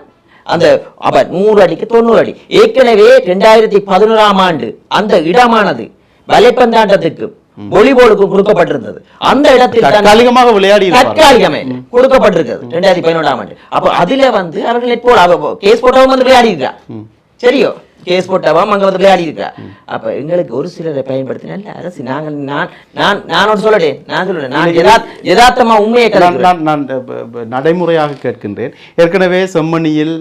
அந்த 100 அடிக்கு 90 அடி. ஏற்கனவே 2011ஆம் ஆண்டு அந்த இடமானது வலைப்பந்தாட்டத்துக்கு வாலிபாலுக்கு கொடுக்கப்பட்டிருந்தது. அந்த இடத்தில் தற்காலிகமாக விளையாடி கொடுக்கப்பட்டிருக்கிறது 2011ஆம் ஆண்டு. அப்ப அதுல வந்து அவர்கள் நெட்பால் கேஸ் போட்டவங்க வந்து விளையாடி இருக்கா. சரியோ, கேஸ் போட்டவன் அங்க வந்து விளையாடி இருக்கா. அப்ப எங்களுக்கு ஒரு சிலரை பயன்படுத்தி நல்ல அரசு நாங்கள் நான் சொல்றேன், நான் யதார்த்தமா உண்மையை நான் நடைமுறையாக கேட்கின்றேன். ஏற்கனவே செம்மணியில்,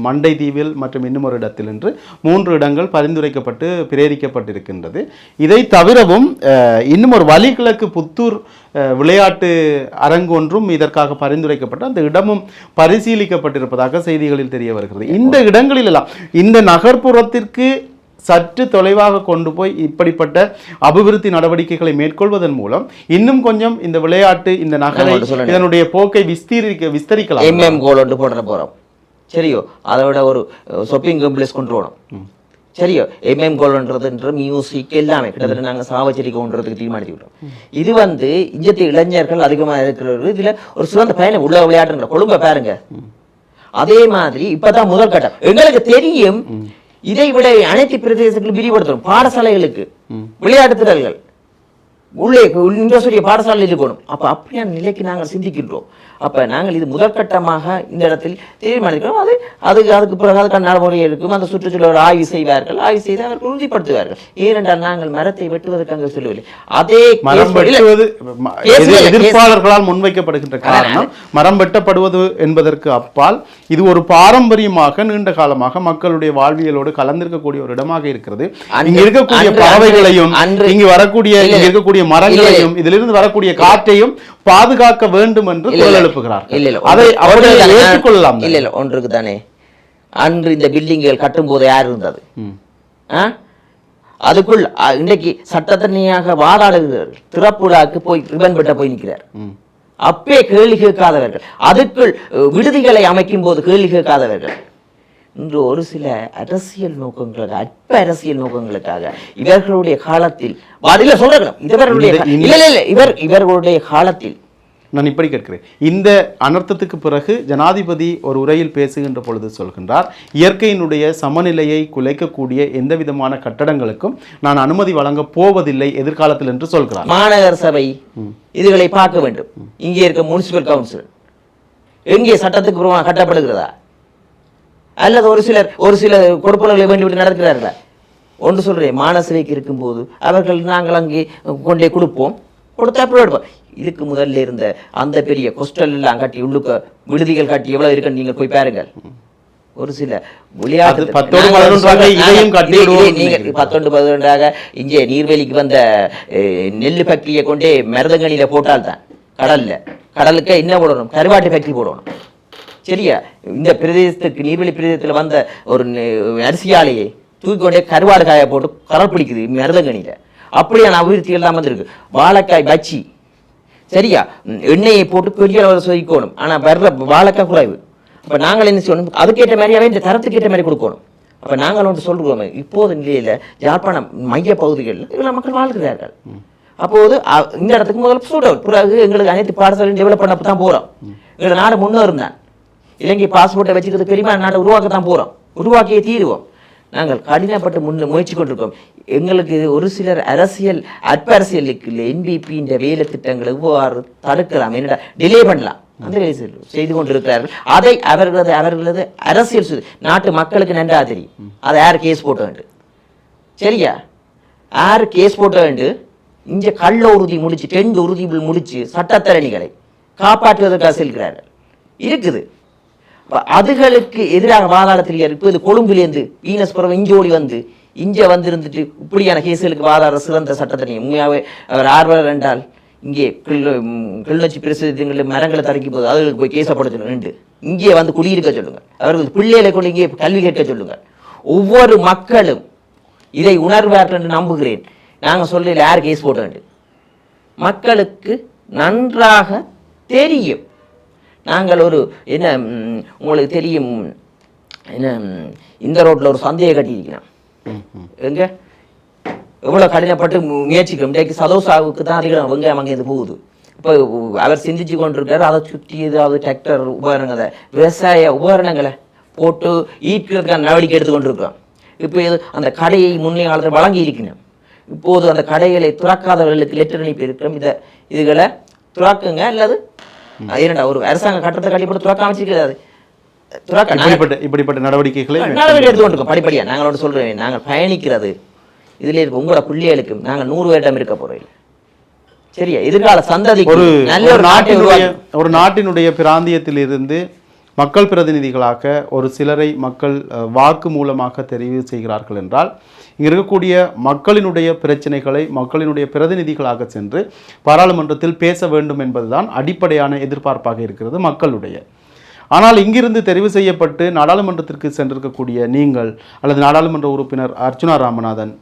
மண்டை தீவில் மற்றும் இன்னும் ஒரு இடத்தில் என்று 3 இடங்கள் பரிந்துரைக்கப்பட்டு பிரேரிக்கப்பட்டிருக்கின்றது. இதை தவிரவும் இன்னும் ஒரு வலிகிழக்கு புத்தூர் விளையாட்டு அரங்கு ஒன்றும் இதற்காக பரிந்துரைக்கப்பட்டு அந்த இடமும் பரிசீலிக்கப்பட்டிருப்பதாக செய்திகளில் தெரிய வருகிறது. இந்த இடங்களில் எல்லாம் இந்த நகர்ப்புறத்திற்கு சற்று தொலைவாக கொண்டு போய் இப்படிப்பட்ட அபிவிருத்தி நடவடிக்கைகளை மேற்கொள்வதன் மூலம் இன்னும் கொஞ்சம் இந்த விளையாட்டு இந்த நகரை இதனுடைய போக்கை விஸ்தரிக்கலாம். போட போறோம். சரியோ, அதை விட ஒரு ஷாப்பிங் காம்ப்ளெக்ஸ் கொண்டு வரணும். சரியோ கோல்ன்றதுன்ற மியூசிக் எல்லாமே கிட்டத்தட்ட நாங்கள் சாவச்சேரி கொண்டுறதுக்கு தீர்மானித்து விட்டோம். இது இஞ்சத்து இளைஞர்கள் அதிகமாக இருக்கிறவர்கள் இதுல ஒரு சிறந்த பயணம் உள்ள விளையாட்டுங்கிற கொழும்பை பாருங்க. அதே மாதிரி இப்பதான் முதல் கட்டம் எங்களுக்கு தெரியும். இதை விட அனைத்து பிரதேசங்களும் விரிவுபடுத்தணும். பாடசாலைகளுக்கு விளையாட்டு திடல்கள் உள்ளே இன்டர்சூரிய பாடசாலையில் இருக்கணும். அப்ப அப்படியான நிலைக்கு நாங்கள் சிந்திக்கின்றோம். அப்ப நாங்கள் இது முதற்கட்டமாக இந்த இடத்தில் தீர்மானிக்கிறோம். அதுக்கு பிறகு அதுக்கான நடைமுறை இருக்கும். அந்த சுற்றுச்சூழல் ஆய்வு செய்வார்கள். ஆய்வு செய்து அவர்கள் உறுதிப்படுத்துவார்கள். ஏனென்றால் நாங்கள் மரத்தை வெட்டுவதற்கு அங்கே சொல்லவில்லை. அதே மரம் வெட்டுவது எதிர்ப்பாளர்களால் முன்வைக்கப்படுகின்ற காரணம் மரம் வெட்டப்படுவது என்பதற்கு அப்பால் இது ஒரு பாரம்பரியமாக நீண்ட காலமாக மக்களுடைய வாழ்வியலோடு கலந்திருக்கக்கூடிய ஒரு இடமாக இருக்கிறது. இங்க இருக்கக்கூடிய பறவைகளையும் இங்கு இருக்கக்கூடிய மரங்களையும் இதிலிருந்து வரக்கூடிய காற்றையும் பாதுகாக்க வேண்டும் என்று குரல் எழுப்புகிறார். அதை அவர்கள் ஏற்றுக்கொள்ளலாம். இல்ல ஒன்றுக்கு தானே அன்று இந்த பில்டிங்குகள் கட்டும் போது யார் இருந்தது? அதுக்குள் இன்றைக்கு சட்டத்தனியாக வாதாடுகிறார்கள். திறப்புடாக்கு போய் ரிபன் வெட்ட போய் நிற்கிறார். அப்பே கேள்வி கேட்காதவர்கள், அதுக்குள் விடுதிகளை அமைக்கும் போது கேள்வி கேட்காதவர்கள் இன்று ஒரு சில அரசியல் நோக்கங்களுக்காக, அற்ப அரசியல் நோக்கங்களுக்காக இவர்களுடைய காலத்தில் இவர்களுடைய காலத்தில் நான் இப்படி கேட்கிறேன். இந்த அனர்த்தத்துக்கு பிறகு ஜனாதிபதி ஒரு உரையில் பேசுகின்ற பொழுது சொல்கின்றார், இயற்கையினுடைய சமநிலையை குலைக்கக்கூடிய எந்த விதமான கட்டடங்களுக்கும் நான் அனுமதி வழங்க போவதில்லை எதிர்காலத்தில் என்று சொல்கிறார். மாநகர சபை இதுகளை பார்க்க வேண்டும். இங்கே இருக்க முனிசிபல் கவுன்சில் எங்கே சட்டத்துக்கு புறமாக கட்டப்படுகிறதா அல்லது ஒரு சில கொடுப்பனர்களை வேண்டிவிட்டு நடக்கிறார்களா? ஒன்று சொல்றேன், மாநசபைக்கு இருக்கும்போது அவர்கள் நாங்கள் அங்கே கொண்டே கொடுப்போம், கொடுத்தா அப்படி எடுப்போம். இதுக்கு முதல்ல இருந்த அந்த பெரிய கொஸ்டல் எல்லாம் கட்டி உள்ளுக்க விடுதிகள் கட்டி எவ்வளவு இருக்குன்னு நீங்க போய் பாருங்கள். ஒரு சில விளையாட்டு 11-12 இங்கே நீர்வேலிக்கு வந்த நெல் ஃபேக்டரியை கொண்டே மருதங்கனியில போட்டால்தான் கடலுக்கு என்ன போடணும்? கருவாட்டு ஃபேக்டரி போடணும். சரியா? இந்த பிரதேசத்துக்கு நீர்வெளி பிரதேசத்தில் வந்த ஒரு அரிசியாலையை தூக்கிக்கொண்டே கருவாடு காய போட்டு கடல் பிடிக்குது மருதங்கனியில. அப்படியான அபிவிருத்தி எல்லாம் வந்திருக்கு. வாழைக்காய் பச்சி, சரியா, எண்ணெயை போட்டு பெரிய அளவில் சொதிக்கணும். ஆனா வர்ற வாழைக்காய் குறைவு. அப்ப நாங்கள் என்ன செய்யணும்? அதுக்கேற்ற மாதிரியாவே இந்த தரத்துக்கு ஏற்ற மாதிரி கொடுக்கணும். அப்ப நாங்கள் ஒன்று சொல்றோம், இப்போது நிலையில யாழ்ப்பாணம் மைய பகுதிகளில் இவ்வளவு மக்கள் வாழ்கிறார்கள். அப்போது இந்த இடத்துக்கு முதல்ல சூட் பிறகு எங்களுக்கு அனைத்து பாடசாலையும் டெவலப் பண்ண தான் போறோம். எங்களை நாடு முன்னேறும் தான். இலங்கை பாஸ்போர்ட்டை வச்சுக்கிறது பெரியமா நாட்டை உருவாக்கத்தான் போறோம், உருவாக்கியே தீருவோம். நாங்கள் கடினப்பட்டு முயற்சி கொண்டிருக்கோம். எங்களுக்கு ஒரு சிலர் அற்ப அரசியலுக்கு இல்லை, என்பிபி இந்த வேலை திட்டங்களை எவ்வாறு தடுக்கலாம், என்னடா டிலே பண்ணலாம், அந்த வேலை செய்து கொண்டிருக்கிறார்கள். அதை அவர்களது அரசியல் நாட்டு மக்களுக்கு நன்றா தெரியும். அதை யார் கேஸ் போட்ட வேண்டும்? சரியா? யார் கேஸ் போட்ட வேண்டும்? இங்க கள்ள உறுதி முடிச்சு, டென்ட் உறுதி முடிச்சு சட்டத்தரணிகளை காப்பாற்றுவதற்காக செல்கிறார்கள். இருக்குது. அதுகளுக்கு எதிராக வாதாடத்தில் இப்போது கொழும்பிலேருந்து வீனஸ் புறம் இஞ்சோடி இங்கே இருந்துட்டு இப்படியான கேசுகளுக்கு வாதாட சிறந்த சட்டத்தரணி. உண்மையாகவே அவர் ஆர்வலர் என்றால் இங்கே கிளிநொச்சி பிரசிடங்களில் மரங்களை தடுக்கி போது அதுகளுக்கு போய் கேசப்பட சொல்லுங்க. இங்கே குடியிருக்க சொல்லுங்க. அவர்கள் பிள்ளைகளை கொண்டு இங்கே கல்வி கேட்க சொல்லுங்க. ஒவ்வொரு மக்களும் இதை உணர்வார்கள் என்று நம்புகிறேன். நாங்கள் சொல்ல யார் கேஸ் போட வேண்டும்? மக்களுக்கு நன்றாக தெரியும். நாங்கள் ஒரு என்ன உங்களுக்கு தெரியும், என்ன இந்த ரோட்டில் ஒரு சந்தையை கட்டியிருக்கிறோம். எங்க எவ்வளோ கடினப்பட்டு முயற்சிக்கிறோம். இன்றைக்கு சதோசாவுக்கு தான் அதிகம் வெங்காயம் அங்கேருந்து போகுது. இப்போ அவர் சிந்திச்சு கொண்டிருக்காரு, அதை சுற்றி ஏதாவது டிராக்டர் உபகரணங்களை, விவசாய உபகரணங்களை போட்டு ஈர்க்கிறதுக்கான நடவடிக்கை எடுத்து கொண்டிருக்கிறோம். இப்போ அந்த கடையை முன்னே காலத்தில் வழங்கி இருக்கணும். இப்போது அந்த கடைகளை துறக்காதவர்களுக்கு லெட்டர் அனுப்பி இருக்கிறோம். இதுகளை துறக்குங்க, அல்லது ஏனண்டா ஒரு அரசாங்க கட்டத்தை கட்டிப்பட்டு துறக்க அமைச்சிருக்கிறது. இப்படிப்பட்ட நடவடிக்கைகளை எடுத்துக்கொண்டிருக்கோம் படிப்படியா. நாங்களோட சொல்றேன், நாங்கள் பயணிக்கிறது இதுல இருக்க உங்களோட பிள்ளைகளுக்கு நாங்கள் 100 வருடம் இருக்க போறோம். சரியா? எதிர்கால சந்ததி ஒரு நாட்டினுடைய பிராந்தியத்தில் இருந்து மக்கள் பிரதிநிதிகளாக ஒரு சிலரை மக்கள் வாக்கு மூலமாக தெரிவு செய்கிறார்கள் என்றால், இங்கே இருக்கக்கூடிய மக்களினுடைய பிரச்சனைகளை மக்களினுடைய பிரதிநிதிகளாக சென்று பாராளுமன்றத்தில் பேச வேண்டும் என்பதுதான் அடிப்படையான எதிர்பார்ப்பாக இருக்கிறது மக்களுடைய. ஆனால் இங்கிருந்து தெரிவு செய்யப்பட்டு நாடாளுமன்றத்திற்கு சென்றிருக்கக்கூடிய நீங்கள் அல்லது நாடாளுமன்ற உறுப்பினர் அர்ச்சுனா ராமநாதன்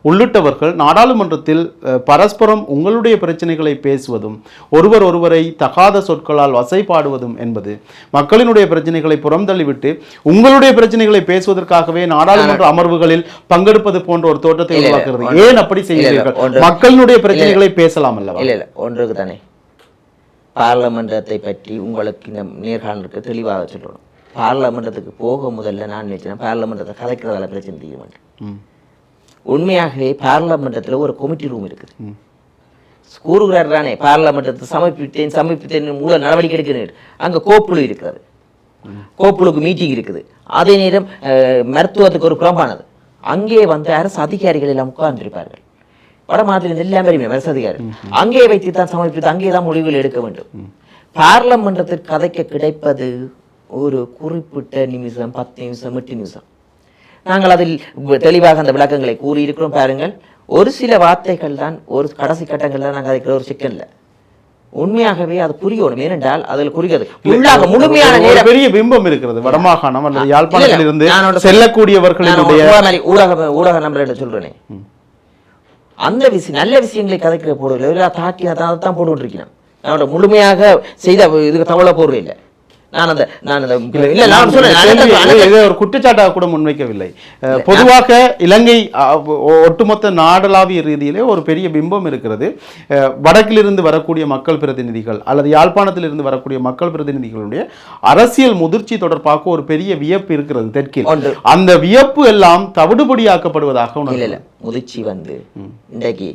உள்ளிட்டவர்கள் நாடாளுமன்றத்தில் பரஸ்பரம் உங்களுடைய பிரச்சனைகளை பேசுவதும் ஒருவரை தகாத சொற்களால் வசைபாடுவதும் என்பது மக்களினுடைய பிரச்சனைகளை புறந்தள்ளிவிட்டு உங்களுடைய பிரச்சனைகளை பேசுவதற்காகவே நாடாளுமன்ற அமர்வுகளில் பங்கெடுப்பது போன்ற ஒரு தோற்றத்தை உருவாக்குறது. ஏன் அப்படி செய்கிறீர்கள்? மக்களினுடைய பிரச்சனைகளை பேசலாம் அல்லவா? இல்ல ஒன்றுக்கு தானே, பார்லமெண்டத்தை பற்றி உங்களுக்கு இந்த நேர்காணலுக்கு தெளிவாக சொல்லணும். பார்லமெண்டத்துக்கு போக முதல்ல நான் நினைச்சேன் பார்லமெண்டத்தை கலைக்கிறதால பிரச்சனை தீர வேண்டும். உண்மையாகவே பார்லமெண்டத்தில் ஒரு கமிட்டி ரூம் இருக்குது. கூறுகிறார் தானே பார்லமெண்டத்தை சமர்ப்பித்தேன் மூல நடவடிக்கை எடுக்கிறேன். அங்கே கோப்புழு இருக்கிறது, கோப்புழுக்கு மீட்டிங் இருக்குது. அதே நேரம் மருத்துவத்துக்கு ஒரு புறம்பானது. அங்கே வந்து அரசு அதிகாரிகள் எல்லாம் உட்கார்ந்திருப்பார்கள். வட மாநிலத்தில் எல்லாம் பெருமை அரசு அதிகாரி அங்கே வைத்து தான் சமர்ப்பித்து அங்கே தான் முடிவுகள் எடுக்க வேண்டும். பார்லமெண்டத்தில் கதைக்க கிடைப்பது ஒரு குறிப்பிட்ட நிமிஷம், 10 நிமிஷம், 8 நிமிஷம். நாங்கள் அதில் தெளிவாக அந்த விளக்கங்களை கூறியிருக்கிறோம். பாருங்கள், ஒரு சில வார்த்தைகள் தான், ஒரு கடைசி கட்டங்கள் தான் நாங்கள் கதைக்கிற ஒரு சிக்கல்ல. உண்மையாகவே அது புரியணும். ஏனென்றால் அதில் குறிக்கிறது உள்ளாக முழுமையான நேரம் பெரிய பிம்பம் இருக்கிறது. வடமாகாணம் அல்லது யாழ்ப்பாணத்தில் இருந்து செல்லக்கூடியவர்களுடைய ஊடக நம்பர் சொல்றேனே, அந்த நல்ல விஷயங்களை கதைக்கிற போடுவது தாக்கி அதான் போட்டு இருக்கிறேன். நான் முழுமையாக செய்த இதுக்கு தவளை போடுறது இல்லை. ஒரு குற்றச்சாட்டாக கூட முன்வைக்கவில்லை. பொதுவாக இலங்கை ஒட்டுமொத்த நாடளாவிய ரீதியிலே ஒரு பெரிய பிம்பம் இருக்கிறது. வடக்கிலிருந்து வரக்கூடிய மக்கள் பிரதிநிதிகள் அல்லது யாழ்ப்பாணத்தில் இருந்து வரக்கூடிய மக்கள் பிரதிநிதிகளுடைய அரசியல் முதிர்ச்சி தொடர்பாக ஒரு பெரிய வியப்பு இருக்கிறது தெற்கில். அந்த வியப்பு எல்லாம் தவிடுபடியாக்கப்படுவதாக முதிர்ச்சி வந்து இன்றைக்கு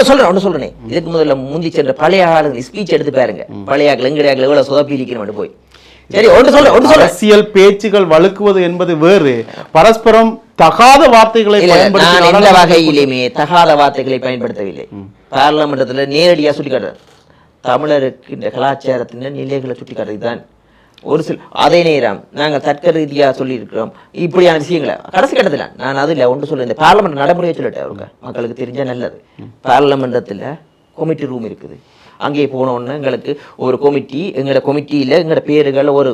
சொல்றேன். இதுக்கு முதல்ல முந்தி சென்ற பழைய ஆளுங்க ஸ்பீச் எடுத்து பாருங்க. பழைய எங்கடையாக்கள் எவ்வளவு சொதப்பி இருக்கணும் போய். சரி, அரசியல் பேச்சுகள் வழுக்குவது என்பது வேறு. பரஸ்பரம் தகாத வார்த்தைகளை எந்த வகையிலுமே தகாத வார்த்தைகளை பயன்படுத்தவில்லை. பார்லமெண்டத்துல நேரடியா சுட்டிக்காட்டுறது தமிழருக்கு இந்த கலாச்சாரத்தின் நிலைகளை சுட்டிக்காட்டுறதுதான் ஒரு சில. அதே நேரம் நாங்கள் தர்க்க ரீதியா சொல்லியிருக்கிறோம் இப்படியான விஷயங்களை. கடைசி கட்டத்தில் நான் அதில் ஒன்று சொல்ல, இந்த பார்லமெண்ட் நடைமுறையை சொல்லிட்டேன் அவங்க மக்களுக்கு தெரிஞ்ச நல்லது. பார்லமெண்டத்தில் கமிட்டி ரூம் இருக்குது. அங்கே போனோன்னு எங்களுக்கு ஒரு கமிட்டி, எங்களோட கமிட்டியில் எங்களோட பேர்கள் ஒரு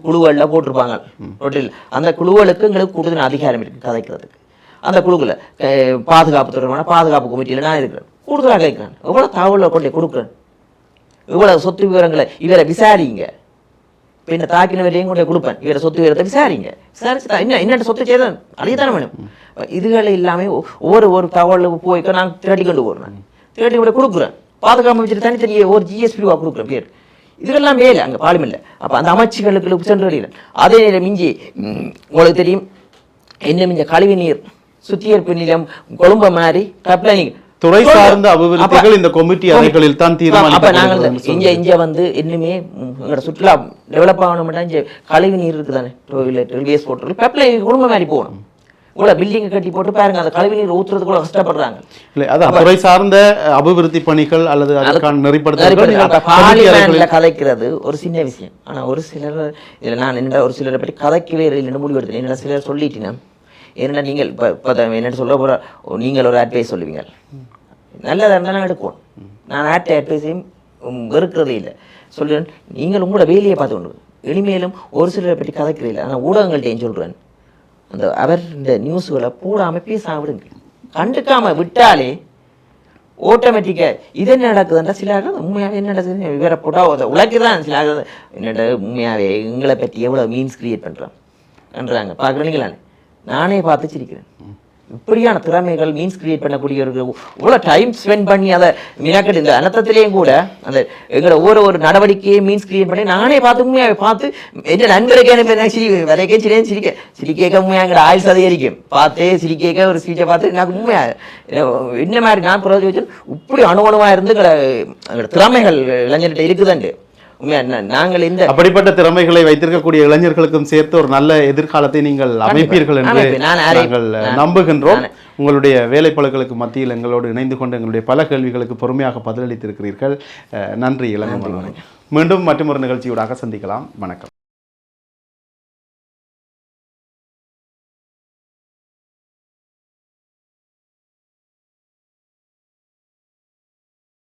குழுக்களில் போட்டிருப்பாங்க ரோட்டில். அந்த குழுக்களுக்கு எங்களுக்கு கூடுதல் அதிகாரம் இருக்குது கதைக்கிறதுக்கு. அந்த குழுக்களை பாதுகாப்பு தொடர்பான பாதுகாப்பு கமிட்டியில் நான் இருக்கிறேன். கூடுதலாக கேட்கிறேன், எவ்வளோ தகவலை கொண்டே கொடுக்குறேன், இவ்வளோ சொத்து விவரங்களை இவரை விசாரிங்க. இப்போ இந்த தாக்கினவரையும் கொண்டே கொடுப்பேன், இவரை சொத்து விவரத்தை விசாரிங்க. விசாரிச்சு என்ன சொத்து செய்தான் அதையத்தானே வேணும். இதுகளை இல்லாமல் ஒவ்வொரு தகவலுக்கு போய்க்க நான் திரட்டி கொண்டு போடுறேன், திரட்டி கொண்டு கொடுக்குறேன். பாதுகாப்பு வச்சுட்டு தனித்தனியே ஒரு ஜிஎஸ்பிவாக கொடுக்குறேன் பேர். இதுக்கெல்லாம் மேலே அங்கே பார்லிமெண்ட்ல. அப்போ அந்த அமைச்சுகளுக்கு சென்று வருகிறேன். அதே நேரம் மிஞ்சி உங்களுக்கு தெரியும் என்ன மிஞ்ச கழிவு நீர் சுத்திகரிப்பு நிலையம் கொழும்பு மாதிரி கப்ளைனிங் துறை சார்ந்த அபிவிருத்திகள் இந்த கமிட்டி அறைகளில் தான் தீர்மானிக்கப்படுகிறது. இங்க வந்து இன்னுமே எங்களோட சுற்றுலா டெவலப் ஆகணும்னா இங்க கழிவு நீர் இருக்குதானே, டாய்லெட் வேஸ்ட் போட்டு பைப்லைன் குடும்ப மாதிரி போகணும். கூட பில்டிங்கை கட்டி போட்டு பாருங்க, அந்த கழிவு நீர் ஊத்துறது கூட கஷ்டப்படுறாங்க. இல்லை, அதான் துறை சார்ந்த அபிவிருத்தி பணிகள் அல்லது அதுக்கான நெறிப்படுத்தல் பார்லிமெண்ட்ல கதைக்கிறது ஒரு சின்ன விஷயம். ஆனா ஒரு சிலர் இதில் நான் என்ன ஒரு சிலரை பற்றி கதைக்கவே இல்லைன்னு முடிவு எடுத்தேன். என்ன சிலர் சொல்லிட்டீங்கன்னா ஏன்னா நீங்கள் இப்போ என்ன சொல்ல போகிற நீங்கள் ஒரு அட்வைஸ் சொல்லுவீங்க, நல்லதாக இருந்தால் நான் எடுக்குவோம். நான் அட்வைஸையும் வெறுக்கிறதே இல்லை சொல்லுவேன். நீங்கள் உங்களோட வேலையை பார்த்து கொண்டு இனிமேலும் ஒரு சிலரை பற்றி கதைக்கிறதில்லை. ஆனால் ஊடகங்கள்கிட்டையும் சொல்கிறேன், அந்த அவர் இந்த நியூஸுகளை போடாமல் பேசாம விடுங்க. கண்டுக்காமல் விட்டாலே ஆட்டோமேட்டிக்காக இது என்ன நடக்குதுன்றா சில உண்மையாகவே என்ன நடக்குது இவரை போட்டால் உழைக்குதான் சில என்னோட உண்மையாகவே எங்களை பற்றி எவ்வளோ மீன்ஸ் கிரியேட் பண்ணுறாங்க பார்க்குறீங்களா. நானே பார்த்து சிரிக்கிறேன். இப்படியான திறமைகள் மீன்ஸ் கிரியேட் பண்ணக்கூடியவர்கள் இவ்வளோ டைம் ஸ்பெண்ட் பண்ணி அதை மினாக்கட்டு இந்த அனர்த்தத்திலேயும் கூட அந்த எங்களோட ஒரு நடவடிக்கையை மீன்ஸ் கிரியேட் பண்ணி நானே பார்த்து உண்மையாக பார்த்து என்ன நண்பருக்கே சிரிக்க சிரிக்க உண்மையாக எங்களோட ஆயுள் அதிகரிக்கும். பார்த்தே சிரிக்க ஒரு ஸ்பீச்சை பார்த்து எனக்கு உண்மையாக என்ன மாதிரி நான் புரோஜி வச்சு இப்படி அணுவணுமாக இருந்து எங்களோட திறமைகள் இளைஞர்கிட்ட இருக்குதாண்டு. நாங்கள் இந்த அப்படிப்பட்ட திறமைகளை வைத்திருக்கக்கூடிய இளைஞர்களுக்கும் சேர்த்து ஒரு நல்ல எதிர்காலத்தை நீங்கள் அமைப்பீர்கள் என்று நாங்கள் நம்புகின்றோம். உங்களுடைய வேலைப்பளுக்களுக்கு மத்தியில் எங்களோடு இணைந்து கொண்டு எங்களுடைய பல கேள்விகளுக்கு பொறுமையாக பதிலளித்திருக்கிறீர்கள். நன்றி இளங்கோ. மீண்டும் மற்றொரு நிகழ்ச்சியூடாக சந்திக்கலாம். வணக்கம்.